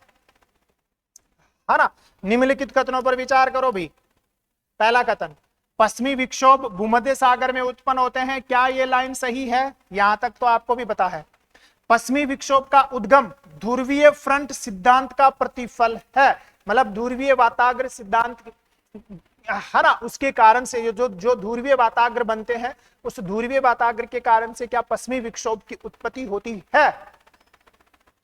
है ना। निम्नलिखित कथनों पर विचार करो भी। पहला कथन, पश्चिमी विक्षोभ भूमध्य सागर में उत्पन्न होते हैं, क्या ये लाइन सही है, यहां तक तो आपको भी पता है। पश्चिमी विक्षोभ का उद्गम ध्रुवीय फ्रंट सिद्धांत का प्रतिफल है, मतलब ध्रुवीय वाताग्र सिद्धांत, है ना, उसके कारण से जो ध्रुवीय वाताग्र बनते हैं उस ध्रुवीय वाताग्र के कारण से क्या पश्चिमी विक्षोभ की उत्पत्ति होती है।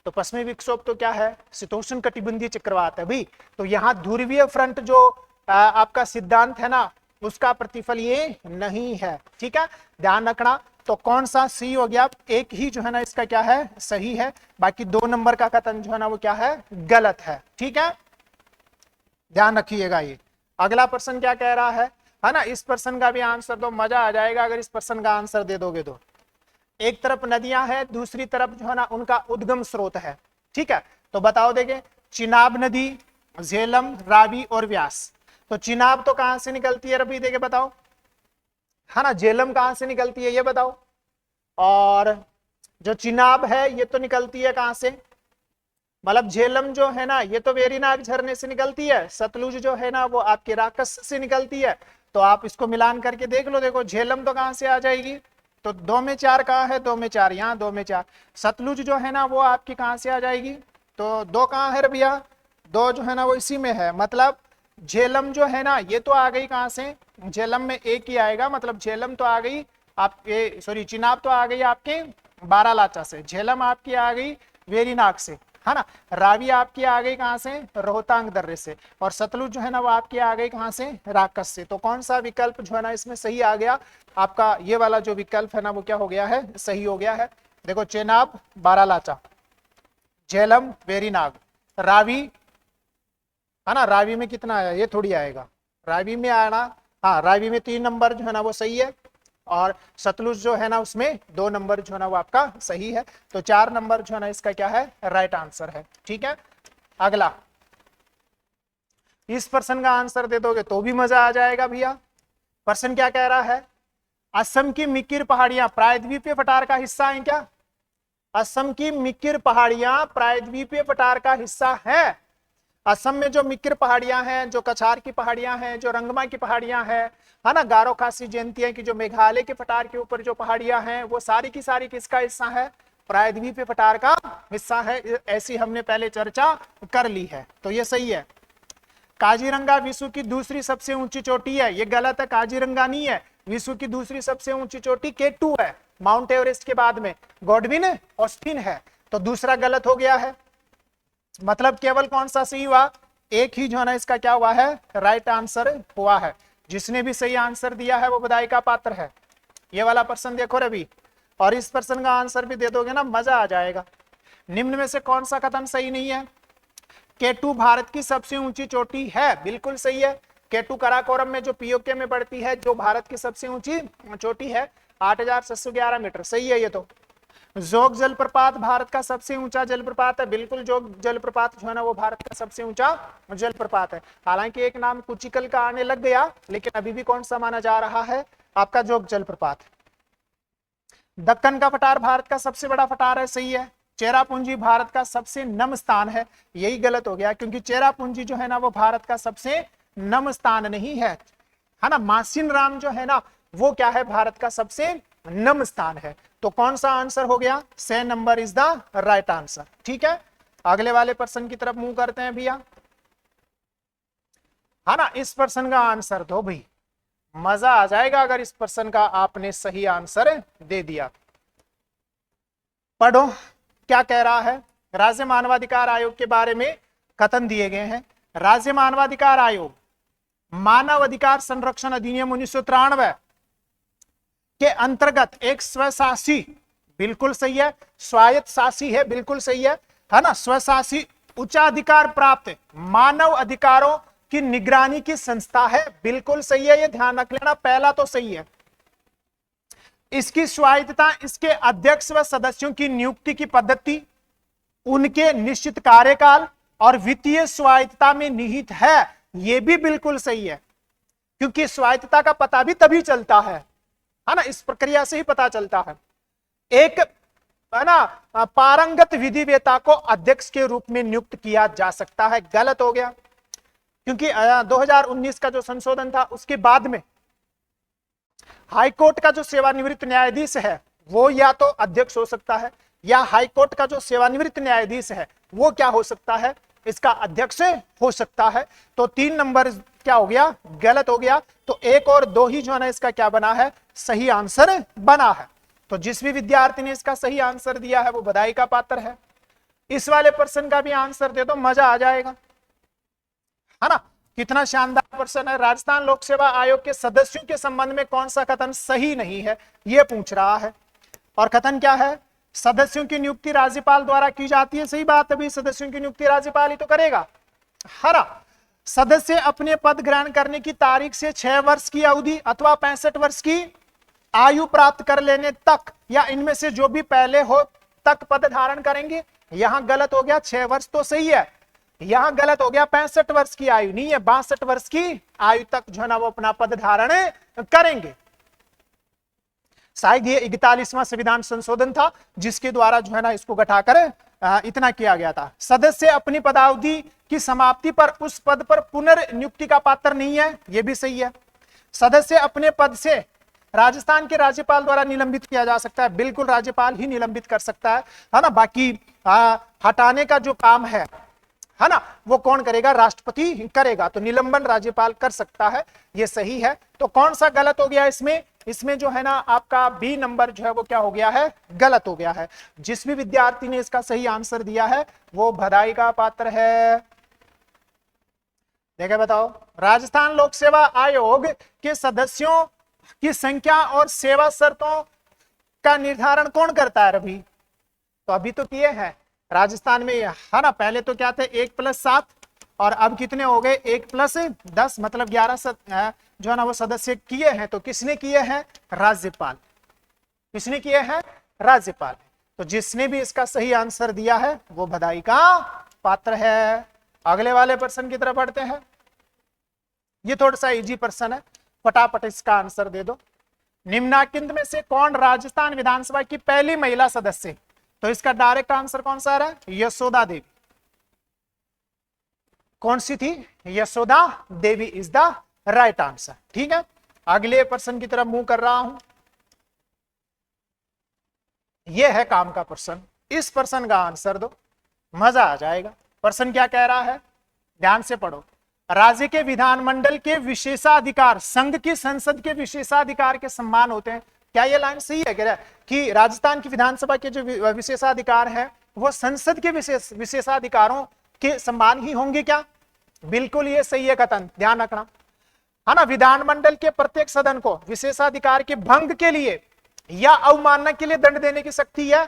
तो पश्चिमी विक्षोभ तो क्या है, शीतोष्ण कटिबंधीय चक्रवात है भाई। तो यहाँ ध्रुवीय फ्रंट जो आपका सिद्धांत है ना उसका प्रतिफल ये नहीं है, ठीक है, ध्यान रखना। तो कौन सा सी हो गया, एक ही जो है ना इसका क्या है, सही है, बाकी 2 नंबर का कथन जो है ना वो क्या है, गलत है, ठीक है, ध्यान रखिएगा ये। अगला प्रश्न क्या कह रहा है ना, इस प्रश्न का भी आंसर दो, मजा आ जाएगा अगर इस प्रश्न का आंसर दे दोगे तो। एक तरफ नदियां हैं, दूसरी तरफ जो है ना उनका उद्गम स्रोत है, ठीक है। तो बताओ देंगे, चिनाब नदी, झेलम, रावी और व्यास। तो चिनाब तो कहां से निकलती है रवि, देखे बताओ, है ना। झेलम कहां से निकलती है ये बताओ, और जो चिनाब है ये तो निकलती है कहां से, मतलब झेलम जो है ना ये तो वेरीनाग झरने से निकलती है, सतलुज जो है ना वो आपके राकस से निकलती है। तो आप इसको मिलान करके देख लो, देखो झेलम तो कहां से आ जाएगी, तो 2 में 4 कहां है, 2 में 4 यहाँ, 2 में 4। सतलुज जो है ना वो आपकी कहां से आ जाएगी, तो 2 कहां है भैया, 2 जो है ना वो इसी में है, मतलब झेलम जो है ना ये तो आ गई कहां से, झेलम में एक ही आएगा, मतलब झेलम तो आ गई आपके, सॉरी चिनाब तो आ गई आपके बारालाचा से, झेलम आपकी आ गई वेरीनाग से, है ना। रावी आपकी आ गई कहां से, रोहतांग दर्रे से, और सतलुज जो है ना वो आपकी आ गई कहां से, राकस से। तो कौन सा विकल्प जो है ना इसमें सही आ गया, आपका ये वाला जो विकल्प है ना वो क्या हो गया है, सही हो गया है। देखो चेनाब, बारालाचा, झेलम, वेरीनाग, रावी, है ना। रावी में कितना आया, ये थोड़ी आएगा, रावी में आना, हाँ रावी में 3 नंबर जो है ना वो सही है, और सतलुज जो है ना उसमें 2 नंबर जो है ना वो आपका सही है। तो 4 नंबर जो है ना इसका क्या है, राइट आंसर है। ठीक है, अगला, इस प्रश्न का आंसर दे दोगे तो भी मजा आ जाएगा भैया। प्रश्न क्या कह रहा है, असम की मिकिर पहाड़ियां प्रायद्वीपीय पठार का हिस्सा हैं क्या। असम की मिकिर पहाड़ियां प्रायद्वीपीय पठार का हिस्सा है। असम में जो मिकिर पहाड़ियां हैं, जो कछार की पहाड़ियां हैं, जो रंगमा की पहाड़ियां हैं, है ना, गारो खासी जयंतिया की जो मेघालय के पठार के ऊपर जो पहाड़ियां हैं, वो सारी की सारी किसका हिस्सा है, प्रायद्वीपीय पठार का हिस्सा है। ऐसी हमने पहले चर्चा कर ली है, तो ये सही है। काजीरंगा विश्व की दूसरी सबसे ऊंची चोटी है, ये गलत है, काजीरंगा नहीं है। विश्व की दूसरी सबसे ऊंची चोटी K2 है, माउंट एवरेस्ट के बाद में गॉडविन ऑस्टिन है, तो दूसरा गलत हो गया है। मतलब केवल कौन सा सही हुआ, एक ही जो है ना इसका क्या हुआ है, राइट आंसर हुआ है। जिसने भी सही आंसर दिया है वो बधाई का पात्र है। ये वाला प्रश्न देखो रवि, और इस प्रश्न का आंसर भी दे दोगे ना, मजा आ जाएगा। निम्न में से कौन सा कथन सही नहीं है। K2 भारत की सबसे ऊंची चोटी है, बिल्कुल सही है। K2 कराकोरम में जो पीओके में पड़ती है, जो भारत की सबसे ऊंची चोटी है, 8,711 मीटर, सही है ये तो। जोग जलप्रपात भारत का सबसे ऊंचा जलप्रपात है, बिल्कुल जोग जलप्रपात जो है ना वो भारत का सबसे ऊंचा जलप्रपात है। हालांकि एक नाम कुचिकल का आने लग गया, लेकिन अभी भी कौन सा माना जा रहा है, आपका जोग जलप्रपात। दक्कन का पठार भारत का सबसे बड़ा पठार है, सही है। चेरापूंजी भारत का सबसे नम स्थान है, यही गलत हो गया, क्योंकि चेरापूंजी जो है ना वो भारत का सबसे नम स्थान नहीं है ना। मासिन राम जो है ना वो क्या है, भारत का सबसे नम स्थान है। तो कौन सा आंसर हो गया, C number is the right answer. ठीक है, अगले वाले प्रश्न की तरफ मूव करते हैं भैया, है ना। इस प्रश्न का आंसर दो भाई, मजा आ जाएगा अगर इस प्रश्न का आपने सही आंसर दे दिया। पढ़ो क्या कह रहा है। राज्य मानवाधिकार आयोग के बारे में कथन दिए गए हैं। राज्य मानवाधिकार आयोग मानव अधिकार संरक्षण अधिनियम 1993 के अंतर्गत एक स्वशासी, बिल्कुल सही है, स्वायत्त शासी है, बिल्कुल सही है ना, स्वशासी उच्चाधिकार प्राप्त मानव अधिकारों की निगरानी की संस्था है, बिल्कुल सही है, ये ध्यान रख लेना, पहला तो सही है। इसकी स्वायत्तता इसके अध्यक्ष व सदस्यों की नियुक्ति की पद्धति, उनके निश्चित कार्यकाल और वित्तीय स्वायत्तता में निहित है, यह भी बिल्कुल सही है, क्योंकि स्वायत्तता का पता भी तभी चलता है ना, इस प्रक्रिया से ही पता चलता है। एक है ना पारंगत विधिवेता को अध्यक्ष के रूप में नियुक्त किया जा सकता है, गलत हो गया, क्योंकि 2019 का जो संशोधन था उसके बाद में हाईकोर्ट का जो सेवानिवृत्त न्यायाधीश है वो या तो अध्यक्ष हो सकता है, या हाईकोर्ट का जो सेवानिवृत्त न्यायाधीश है वो क्या हो सकता है, इसका अध्यक्ष हो सकता है। तो 3 नंबर क्या हो गया, गलत हो गया। तो 1 और 2 ही जो है ना इसका क्या बना है, सही आंसर बना है। तो जिस भी विद्यार्थी ने इसका सही आंसर दिया है वो बधाई का पात्र है। इस वाले प्रश्न का भी आंसर दे दो, मजा आ जाएगा, है ना। कितना शानदार प्रश्न है। राजस्थान लोक सेवा आयोग के सदस्यों के संबंध में कौन सा कथन सही नहीं है, यह पूछ रहा है। और कथन क्या है, सदस्यों की नियुक्ति राज्यपाल द्वारा की जाती है, सही बात है भाई, सदस्यों की नियुक्ति राज्यपाल ही तो करेगा, है ना। सदस्य अपने पद ग्रहण करने की तारीख से 6 वर्ष की अवधि अथवा 65 वर्ष की आयु प्राप्त कर लेने तक, या इनमें से जो भी पहले हो तक पद धारण करेंगे। यहां गलत हो गया, 6 वर्ष तो सही है, यहां गलत हो गया, 65 वर्ष की आयु नहीं है, 62 वर्ष की आयु तक जो है ना वो अपना पद धारण करेंगे। शायद ये 41वां संविधान संशोधन था जिसके द्वारा जो है ना इसको घटाकर इतना किया गया था। सदस्य अपनी पदावधि की समाप्ति पर उस पद पर पुनर्नियुक्ति का पात्र नहीं है, यह भी सही है। सदस्य अपने पद से राजस्थान के राज्यपाल द्वारा निलंबित किया जा सकता है, बिल्कुल राज्यपाल ही निलंबित कर सकता है ना। बाकी हटाने का जो काम है ना वो कौन करेगा, राष्ट्रपति करेगा। तो निलंबन राज्यपाल कर सकता है, ये सही है। तो कौन सा गलत हो गया इसमें, इसमें जो है ना आपका बी नंबर जो है वो क्या हो गया है, गलत हो गया है। जिस भी विद्यार्थी ने इसका सही आंसर दिया है वो बधाई का पात्र है। देखे बताओ, राजस्थान लोक सेवा आयोग के सदस्यों की संख्या और सेवा शर्तों का निर्धारण कौन करता है रवि? तो अभी तो किए हैं राजस्थान में, है ना। पहले तो क्या थे 1+7 और अब कितने हो गए 1+10, मतलब 11 जो है ना वो सदस्य किए हैं। तो किसने किए हैं? राज्यपाल। किसने किए हैं? राज्यपाल। तो जिसने भी इसका सही आंसर दिया है वो बधाई का पात्र है। अगले वाले प्रश्न की तरफ बढ़ते हैं। ये थोड़ा सा इजी प्रश्न है, फटाफट इसका आंसर दे दो। निम्नलिखित में से कौन राजस्थान विधानसभा की पहली महिला सदस्य? तो इसका डायरेक्ट आंसर कौन सा है? यशोदा देवी। कौन सी थी? यशोदा देवी इज द राइट आंसर। ठीक है, अगले प्रश्न की तरफ मूव कर रहा हूं। यह है काम का प्रश्न। इस प्रश्न का आंसर दो, मजा आ जाएगा। प्रश्न क्या कह रहा है, ध्यान से पढ़ो। राज्य के विधानमंडल के विशेषाधिकार संघ की संसद के विशेषाधिकार के समान होते हैं। क्या ये लाइन सही है? कह रहा है कि राजस्थान की विधानसभा के जो विशेषाधिकार हैं वो संसद के विशेषाधिकारों के समान ही होंगे क्या? बिल्कुल ये सही है कथन, ध्यान रखना, है ना। विधानमंडल के प्रत्येक सदन को विशेषाधिकार के भंग के लिए या अवमानना के लिए दंड देने की शक्ति है।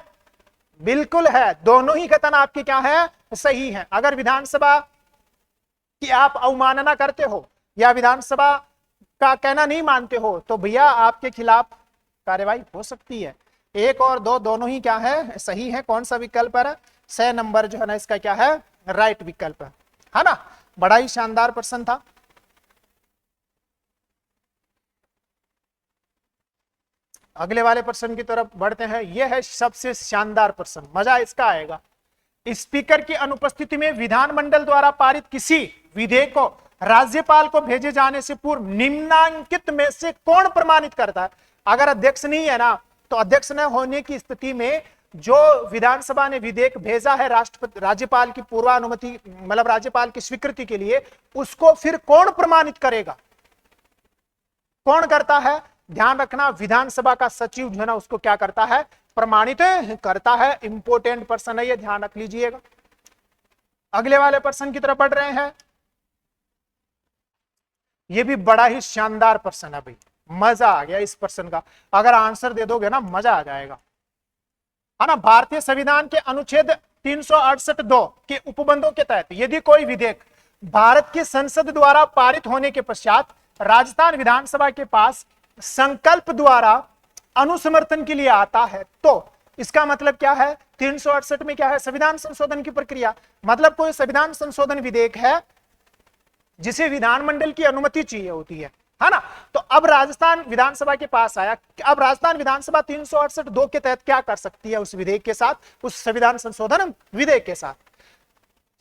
बिल्कुल है, दोनों ही कथन आपके क्या है? सही है। अगर विधानसभा कि आप अवमानना करते हो या विधानसभा का कहना नहीं मानते हो तो भैया आपके खिलाफ कार्यवाही हो सकती है। 1 और 2 दोनों ही क्या है? सही है। कौन सा विकल्प है? 6 नंबर जो है ना इसका क्या है? राइट विकल्प है ना। बड़ा ही शानदार प्रश्न था। अगले वाले प्रश्न की तरफ बढ़ते हैं। यह है सबसे शानदार प्रश्न, मजा इसका आएगा। स्पीकर की अनुपस्थिति में विधानमंडल द्वारा पारित किसी विधेयक को राज्यपाल को भेजे जाने से पूर्व निम्नलिखित में से कौन प्रमाणित करता है? अगर अध्यक्ष नहीं है ना तो अध्यक्ष न होने की स्थिति में जो विधानसभा ने विधेयक भेजा है राष्ट्रपति राज्यपाल की पूर्वानुमति मतलब राज्यपाल की स्वीकृति के लिए, उसको फिर कौन प्रमाणित करेगा? कौन करता है? ध्यान रखना, विधानसभा का सचिव जो है ना उसको क्या करता है? प्रमाणित करता है। इंपोर्टेंट प्रश्न है ये, ध्यान रख लीजिएगा। अगले वाले प्रश्न की तरफ बढ़ रहे हैं। ये भी बड़ा ही शानदार प्रश्न है भाई, मजा आ गया इस प्रश्न का। अगर आंसर दे दोगे ना मजा आ जाएगा, है ना। भारतीय संविधान के अनुच्छेद 368(2) के उपबंधों के तहत यदि कोई विधेयक भारत की संसद द्वारा पारित होने के पश्चात राजस्थान विधानसभा के पास संकल्प द्वारा अनुसमर्थन के लिए आता है तो इसका मतलब क्या है? 368 में क्या है? संविधान संशोधन की प्रक्रिया। मतलब कोई संविधान संशोधन विधेयक है जिसे विधानमंडल की अनुमति चाहिए होती है ना। तो अब राजस्थान विधानसभा के पास आया। अब राजस्थान विधानसभा 368(2) के तहत क्या कर सकती है? उस विधेयक के साथ, उस संविधान संशोधन विधेयक के साथ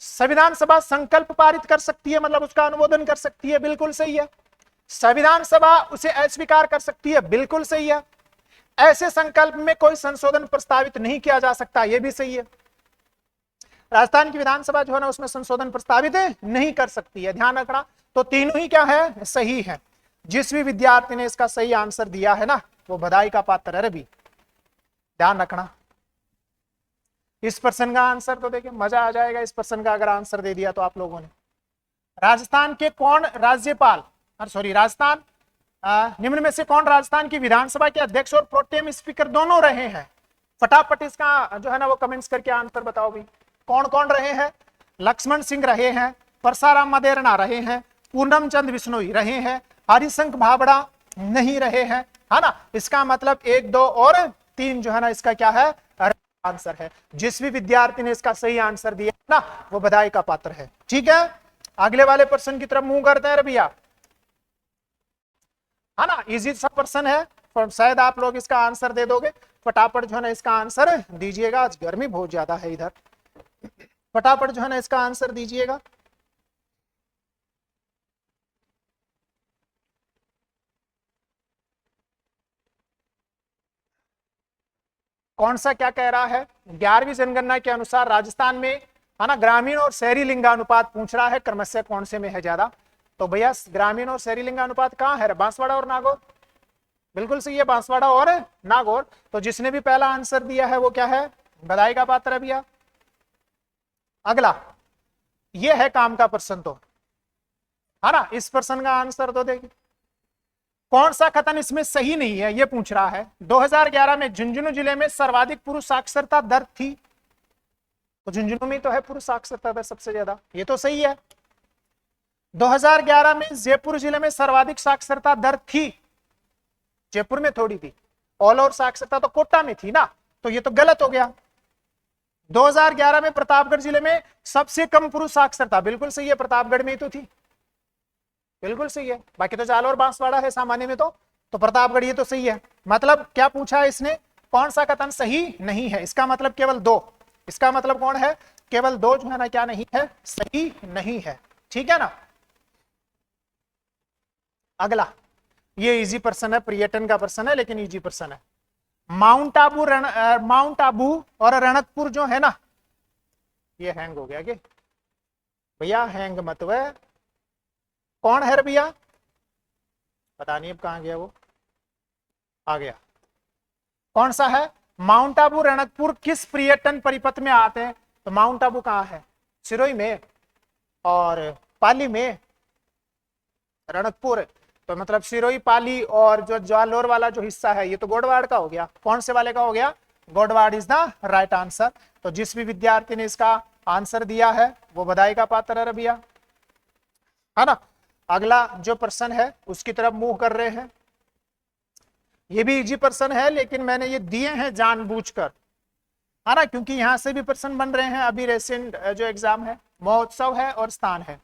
संविधान सभा संकल्प पारित कर सकती है, मतलब उसका अनुमोदन कर सकती है। बिल्कुल सही है। संविधान सभा उसे अस्वीकार कर सकती है। बिल्कुल सही है। ऐसे संकल्प में कोई संशोधन प्रस्तावित नहीं किया जा सकता, यह भी सही है। राजस्थान की विधानसभा जो है ना उसमें संशोधन प्रस्तावित नहीं कर सकती है, ध्यान रखना। तो तीनों ही क्या है? सही है। जिस भी विद्यार्थी ने इसका सही आंसर दिया है ना वो बधाई का पात्र है रवि, ध्यान रखना। इस प्रश्न का आंसर तो देखिए मजा आ जाएगा। इस प्रश्न का अगर आंसर दे दिया तो आप लोगों ने। राजस्थान के कौन राज्यपाल राजस्थान निम्न में से कौन राजस्थान की विधानसभा के अध्यक्ष और प्रोटेम स्पीकर दोनों रहे हैं? फटाफट इसका जो है ना वो कमेंट्स करके आंसर बताओ भाई। कौन कौन रहे हैं? लक्ष्मण सिंह रहे हैं, परसाराम मदेरणा रहे हैं, पूनम चंद बिश्नोई रहे हैं, हरिशंकर भाबड़ा नहीं रहे हैं, है ना। इसका मतलब 1, 2 और 3 जो है ना इसका क्या है? आंसर है। जिस भी विद्यार्थी ने इसका सही आंसर दिया ना वो बधाई का पात्र है। ठीक है, अगले वाले प्रश्न की तरफ मुंह करते हैं भैया, है ना। इजी सा प्रश्न है, शायद आप लोग इसका आंसर दे दोगे। फटाफट जो है ना इसका आंसर दीजिएगा। आज गर्मी बहुत ज्यादा है इधर, फटाफट जो है ना इसका आंसर दीजिएगा। कौन सा क्या कह रहा है? 11वीं जनगणना के अनुसार राजस्थान में, है ना, ग्रामीण और शहरी लिंगानुपात पूछ रहा है क्रमशः कौन से में है ज्यादा। तो भैया ग्रामीण और शहरी लिंगानुपात कहाँ है? बांसवाड़ा और नागौर। बिल्कुल सही है, बांसवाड़ा और नागौर। तो जिसने भी पहला आंसर दिया है वो क्या है, बधाई का पात्र है भैया। अगला, ये है काम का प्रश्न, तो है ना, इस प्रश्न का आंसर तो देखिए, कौन सा कथन इसमें सही नहीं है, ये पूछ रहा है। 2011 में झुंझुनू जिले में सर्वाधिक पुरुष साक्षरता दर थी, तो झुंझुनू में तो है पुरुष साक्षरता दर सबसे ज्यादा, ये तो सही है। 2011 में जयपुर जिले में सर्वाधिक साक्षरता दर थी, जयपुर में थोड़ी थी, ऑल ओवर साक्षरता तो कोटा में थी ना, तो ये तो गलत हो गया। 2011 में प्रतापगढ़ जिले में सबसे कम पुरुष साक्षरता, बिल्कुल सही है, प्रतापगढ़ में ही तो थी, बिल्कुल सही है। बाकी तो जालौर बांसवाड़ा है सामान्य में, तो प्रतापगढ़, ये तो सही है। मतलब क्या पूछा है इसने, कौन सा कथन सही नहीं है, इसका मतलब केवल दो, इसका मतलब कौन है, केवल दो जो है ना क्या नहीं है, सही नहीं है, ठीक है ना। अगला, ये इजी प्रश्न है, पर्यटन का प्रश्न है लेकिन इजी प्रश्न है। माउंट आबू और रणकपुर जो है ना, ये हैंग हो गया कि भैया, हैंग मत हुए, कौन है भैया, पता नहीं अब कहां गया वो, आ गया, कौन सा है, माउंट आबू रणकपुर किस पर्यटन परिपथ में आते हैं, तो माउंट आबू कहां है, सिरोही में और पाली में, रणकपुर तो मतलब सिरोही, पाली और जो जालोर वाला जो हिस्सा है ये तो गोडवाड़ का हो गया, कौन से वाले का हो गया, Godwar is the right answer. तो जिस भी विद्यार्थी ने इसका आंसर दिया है वो बधाई का पात्र है भैया, है ना। अगला जो प्रश्न है उसकी तरफ मूव कर रहे हैं, ये भी इजी प्रश्न है लेकिन मैंने ये दिए हैं जानबूझकर, है ना, क्योंकि यहां से भी प्रश्न बन रहे हैं। अभी रेसेंट जो एग्जाम है, महोत्सव है और स्थान है,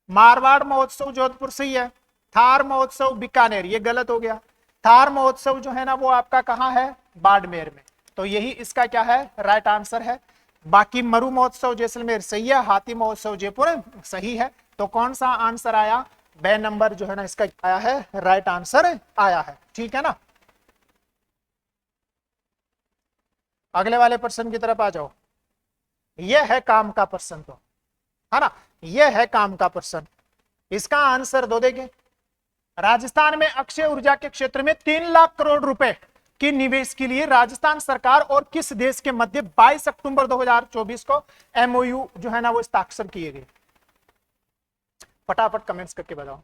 मारवाड़ महोत्सव जोधपुर से ही है, थार महोत्सव बीकानेर, ये गलत हो गया, थार महोत्सव जो है ना वो आपका कहाँ है, बाड़मेर में, तो यही इसका क्या है, राइट आंसर है। बाकी मरु महोत्सव जैसलमेर सही है, हाथी महोत्सव जयपुर सही है, तो कौन सा आंसर आया, बे नंबर जो है ना इसका आया है, राइट आंसर आया है, ठीक है ना। अगले वाले प्रश्न की तरफ आ जाओ, यह है काम का प्रश्न, तो है ना, यह है काम का प्रश्न, इसका आंसर दो देंगे। राजस्थान में अक्षय ऊर्जा के क्षेत्र में 3 लाख करोड़ रुपए के निवेश के लिए राजस्थान सरकार और किस देश के मध्य 22 अक्टूबर 2024 को एमओयू जो है ना वो हस्ताक्षर किए गए, फटाफट कमेंट्स करके बताओ,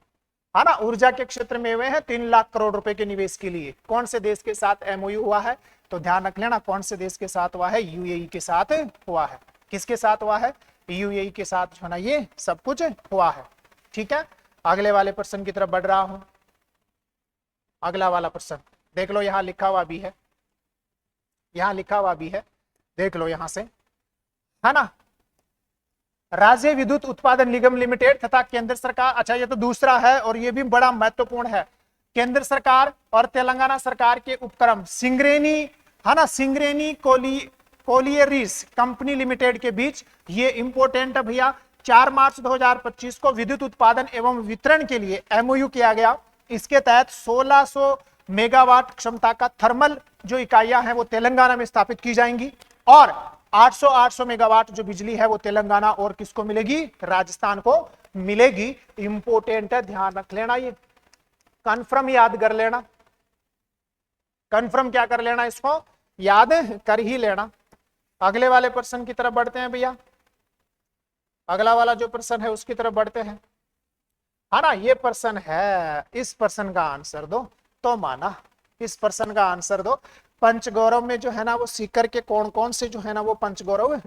है ना। ऊर्जा के क्षेत्र में हुए हैं 3 लाख करोड़ रुपए के निवेश के लिए, कौन से देश के साथ एमओयू हुआ है, तो ध्यान रख लेना कौन से देश के साथ हुआ है, यूएई के साथ हुआ है, किसके साथ हुआ है, यूएई के साथ जो है ना ये सब कुछ हुआ है, ठीक है। अगले वाले प्रश्न की तरफ बढ़ रहा हूं, अगला वाला प्रश्न देख लो, यहां लिखा हुआ भी है, यहां लिखा हुआ भी है, देख लो यहां से, है ना। राज्य विद्युत उत्पादन निगम लिमिटेड तथा केंद्र सरकार, अच्छा ये तो दूसरा है और ये भी बड़ा महत्वपूर्ण है, केंद्र सरकार और तेलंगाना सरकार के उपक्रम सिंगरेनी, है ना, सिंगरेनी कोलियरीज कंपनी लिमिटेड के बीच, ये इंपोर्टेंट है भैया, 4 मार्च 2025 को विद्युत उत्पादन एवं वितरण के लिए एमओयू किया गया। इसके तहत 1600 मेगावाट क्षमता का थर्मल जो इकाइयां हैं वो तेलंगाना में स्थापित की जाएंगी और 800 मेगावाट जो बिजली है वो तेलंगाना और किसको मिलेगी, राजस्थान को मिलेगी। इंपोर्टेंट है, ध्यान रख लेना, ये कन्फर्म याद कर लेना, कन्फर्म क्या कर लेना, इसको याद कर ही लेना। अगले वाले प्रश्न की तरफ बढ़ते हैं भैया, अगला वाला जो प्रश्न है उसकी तरफ बढ़ते हैं, है ना। ये प्रश्न है, इस प्रश्न का आंसर दो तो माना, इस प्रश्न का आंसर दो। पंचगौरव में जो है ना वो सीकर के कौन कौन से जो है ना वो पंचगौरव,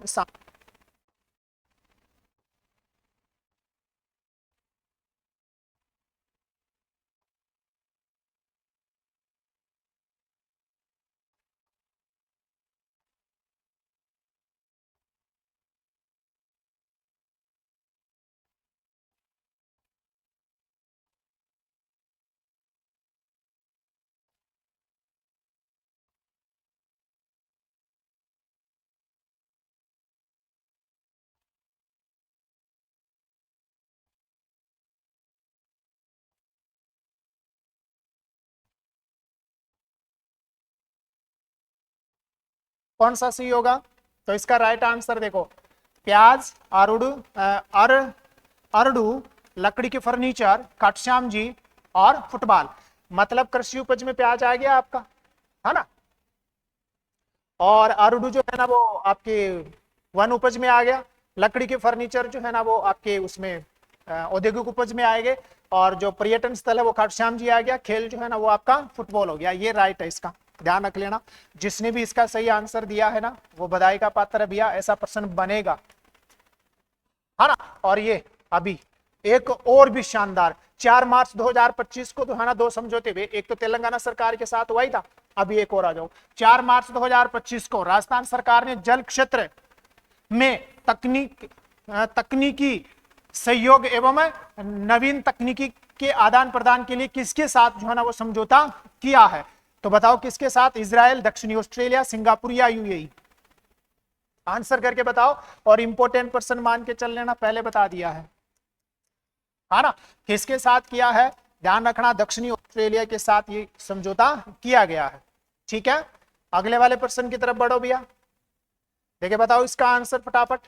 कौन सा सही होगा, तो इसका राइट आंसर देखो, प्याज, अरडू, लकड़ी के फर्नीचर, काटश्याम जी और फुटबॉल। मतलब कृषि उपज में प्याज आ गया आपका, है ना। और आरुडू जो है ना वो आपके वन उपज में आ गया। लकड़ी के फर्नीचर जो है ना वो आपके उसमें औद्योगिक उपज में आएंगे। और जो पर्यटन स्थल है वो खाटूश्याम जी आ गया। खेल जो है ना वो आपका फुटबॉल हो गया। ये राइट है, इसका ध्यान रख लेना। जिसने भी इसका सही आंसर दिया है ना वो बधाई का पात्र है भैया, ऐसा प्रश्न बनेगा, है ना। और ये अभी एक और भी शानदार 4 मार्च 2025 को तो है ना दो समझौते हुए, एक तो तेलंगाना सरकार के साथ हुआ ही था, अभी एक और आ जाओ। 4 मार्च 2025 को राजस्थान सरकार ने जल क्षेत्र में तकनीकी सहयोग एवं नवीन तकनीकी के आदान प्रदान के लिए किसके साथ जो है ना वो समझौता किया है। तो बताओ किसके साथ? इजराइल, दक्षिणी ऑस्ट्रेलिया, सिंगापुर या यूएई? आंसर करके बताओ। और इंपोर्टेंट पर्सन मान के चल लेना, पहले बता दिया है ना। किसके साथ किया है? ध्यान रखना, दक्षिणी ऑस्ट्रेलिया के साथ ये समझौता किया गया है। ठीक है, अगले वाले पर्सन की तरफ बढ़ो भैया। देखिए बताओ इसका आंसर फटाफट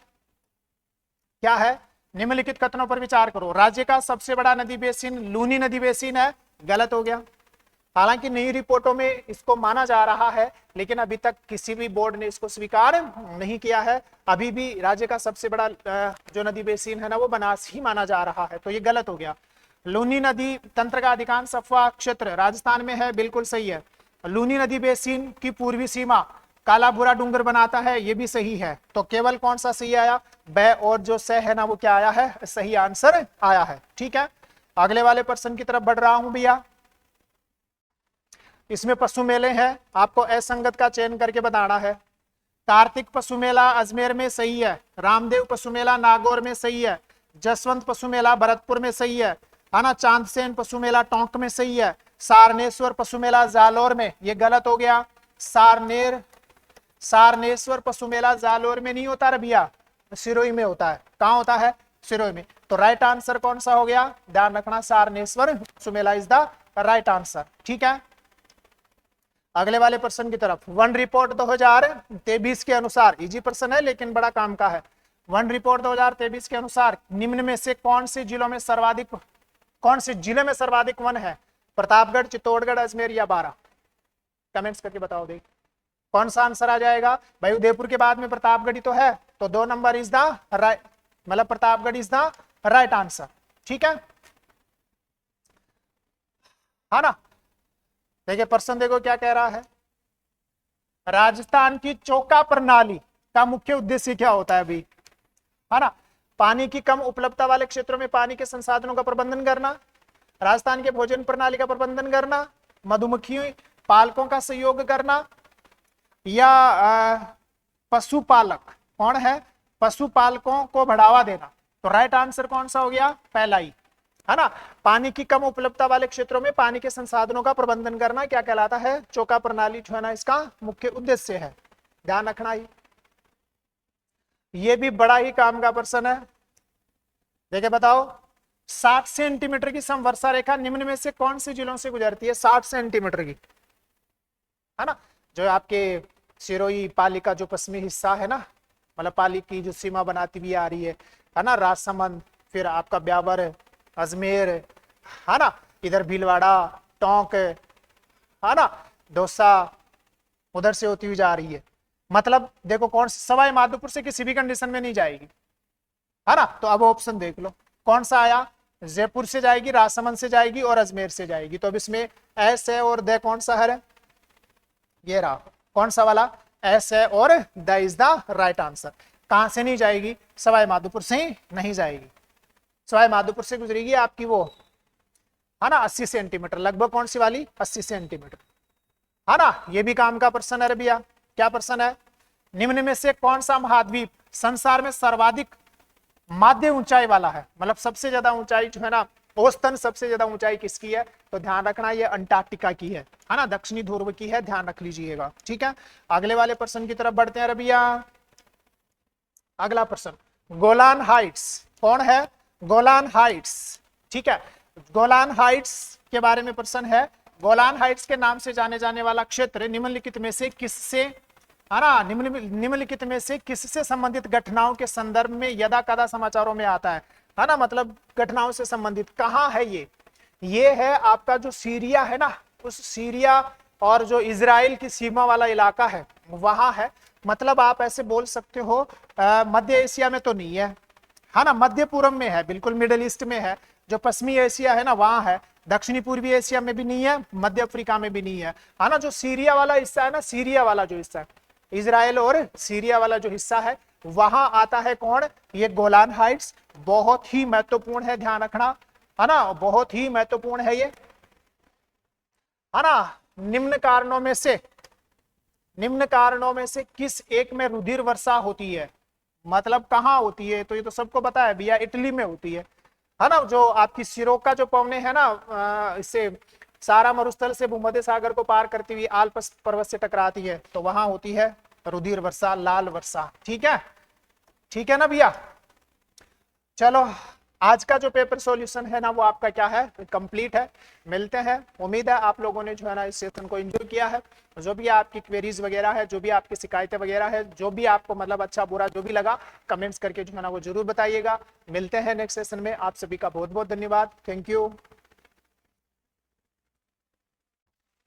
क्या है। निम्नलिखित कथनों पर विचार करो। राज्य का सबसे बड़ा नदी बेसिन लूनी नदी बेसिन है। गलत हो गया। हालांकि नई रिपोर्टों में इसको माना जा रहा है, लेकिन अभी तक किसी भी बोर्ड ने इसको स्वीकार नहीं किया है। अभी भी राज्य का सबसे बड़ा जो नदी बेसिन है ना वो बनास ही माना जा रहा है, तो ये गलत हो गया। लूनी नदी तंत्र का अधिकांश अफवाह क्षेत्र राजस्थान में है, बिल्कुल सही है। लूनी नदी बेसिन की पूर्वी सीमा काला बुरा डूंगर बनाता है, ये भी सही है। तो केवल कौन सा सही आया? ब और जो स है ना वो क्या आया है? सही आंसर आया है। ठीक है, अगले वाले पर्सन की तरफ बढ़ रहा हूं भैया। इसमें पशु मेले हैं, आपको असंगत का चयन करके बताना है। कार्तिक पशु मेला अजमेर में सही है। रामदेव पशु मेला नागौर में सही है। जसवंत पशु मेला भरतपुर में सही है ना। चांदसेन पशु मेला टोंक में सही है। सारनेश्वर पशु मेला जालोर में, ये गलत हो गया। सारनेश्वर पशु मेला जालोर में नहीं होता रे भैया, सिरोही में होता है। कहां होता है? सिरोही में। तो राइट आंसर कौन सा हो गया? ध्यान रखना, सारनेश्वर पशु मेला इज द राइट आंसर। ठीक है, अगले वाले पर्सन की तरफ। वन रिपोर्ट 2023 के अनुसार, इजी पर्सन है लेकिन बड़ा काम का है। वन रिपोर्ट 2023 के अनुसार निम्न में से कौन से जिले में सर्वाधिक वन है? प्रतापगढ़, चित्तौड़गढ़, अजमेर या बारां? कमेंट्स करके बताओ देख कौन सा आंसर आ जाएगा। भाई उदयपुर के बाद में प्रतापगढ़ ही तो है, तो 2 नंबर इज द राइट, मतलब Pratapgarh is the right answer. ठीक है ना। देखिए पर्सन देखो क्या कह रहा है। राजस्थान की चौका प्रणाली का मुख्य उद्देश्य क्या होता है अभी, है ना? पानी की कम उपलब्धता वाले क्षेत्रों में पानी के संसाधनों का प्रबंधन करना, राजस्थान के भोजन प्रणाली का प्रबंधन करना, मधुमक्खी पालकों का सहयोग करना, या पशुपालक कौन है? पशुपालकों को बढ़ावा देना। तो राइट आंसर कौन सा हो गया? पहला ही, है ना। पानी की कम उपलब्धता वाले क्षेत्रों में पानी के संसाधनों का प्रबंधन करना क्या कहलाता है? चौका प्रणाली जो है ना इसका मुख्य उद्देश्य है, ध्यान रखना ही। ये भी बड़ा ही काम का प्रश्न है। देखिए बताओ 60 सेंटीमीटर की समवर्षा रेखा निम्न में से कौन से जिलों से गुजरती है? 60 सेंटीमीटर की, है ना। जो आपके सिरोही पाली का जो पश्चिमी हिस्सा है ना, मतलब पाली की जो सीमा बनाती हुई आ रही है ना, राजसमंद, फिर आपका ब्यावर, अजमेर, है ना, इधर भीलवाड़ा, टोंक, है ना, दौसा, उधर से होती हुई जा रही है। मतलब देखो कौन सी सवाई माधोपुर से किसी भी कंडीशन में नहीं जाएगी, है ना। तो अब ऑप्शन देख लो कौन सा आया। जयपुर से जाएगी, राजसमंद से जाएगी और अजमेर से जाएगी। तो अब इसमें एस है और द कौन सा है? ये रहा कौन सा वाला? एस है और the is the right answer. कहां से नहीं जाएगी? सवाई माधोपुर से ही नहीं जाएगी। सवाई माधोपुर से गुजरेगी आपकी वो, है ना, 80 सेंटीमीटर लगभग। कौन सी वाली? 80 सेंटीमीटर, है ना। ये भी काम का प्रश्न है भैया। क्या प्रश्न है? निम्न में से कौन सा महाद्वीप संसार में सर्वाधिक माध्य ऊंचाई वाला है? मतलब सबसे ज्यादा ऊंचाई जो है ना, औसतन सबसे ज्यादा ऊंचाई किसकी है? तो ध्यान रखना ये अंटार्कटिका की है ना, दक्षिणी ध्रुव की है, ध्यान रख लीजिएगा। ठीक है, अगले वाले प्रश्न की तरफ बढ़ते हैं भैया। अगला प्रश्न, गोलान हाइट्स कौन है? गोलान हाइट्स, ठीक है, गोलान हाइट्स के बारे में प्रश्न है। गोलान हाइट्स के नाम से जाने जाने वाला क्षेत्र निम्नलिखित में से किससे, है ना, निम्नलिखित में से किससे संबंधित घटनाओं के संदर्भ में यदा कदा समाचारों में आता है ना, मतलब घटनाओं से संबंधित। कहाँ है ये? ये है आपका जो सीरिया है ना, उस सीरिया और जो इजराइल की सीमा वाला इलाका है वहां है। मतलब आप ऐसे बोल सकते हो मध्य एशिया में तो नहीं है ना, मध्य पूर्व में है, बिल्कुल मिडिल ईस्ट में है। जो पश्चिमी एशिया है ना वहां है, दक्षिणी पूर्वी एशिया में भी नहीं है, मध्य अफ्रीका में भी नहीं है ना। जो सीरिया वाला हिस्सा है ना, सीरिया वाला जो हिस्सा है, इजराइल और सीरिया वाला जो हिस्सा है, वहां आता है कौन, ये गोलान हाइट्स। बहुत ही महत्वपूर्ण है, ध्यान रखना, है ना, बहुत ही महत्वपूर्ण है ये, है ना। निम्न कारणों में से किस एक में रुधिर वर्षा होती है, मतलब कहाँ होती है, तो ये तो सबको पता है भैया, इटली में होती है ना। जो आपकी सिरोका जो पवने है ना, इससे सारा मरुस्थल से भूमध्य सागर को पार करती हुई आल्प्स पर्वत से टकराती है, तो वहां होती है रुधिर वर्षा, लाल वर्षा। ठीक है ना भैया। चलो, आज का जो पेपर सॉल्यूशन है ना वो आपका क्या है, कंप्लीट है। मिलते हैं, उम्मीद है आप लोगों ने जो है ना इस सेशन को एंजॉय किया है। जो भी आपकी क्वेरीज वगैरह है, जो भी आपकी शिकायतें वगैरह है, जो भी आपको मतलब अच्छा बुरा जो भी लगा, कमेंट्स करके जो है ना वो जरूर बताइएगा। मिलते हैं नेक्स्ट सेशन में, आप सभी का बहुत बहुत धन्यवाद, थैंक यू।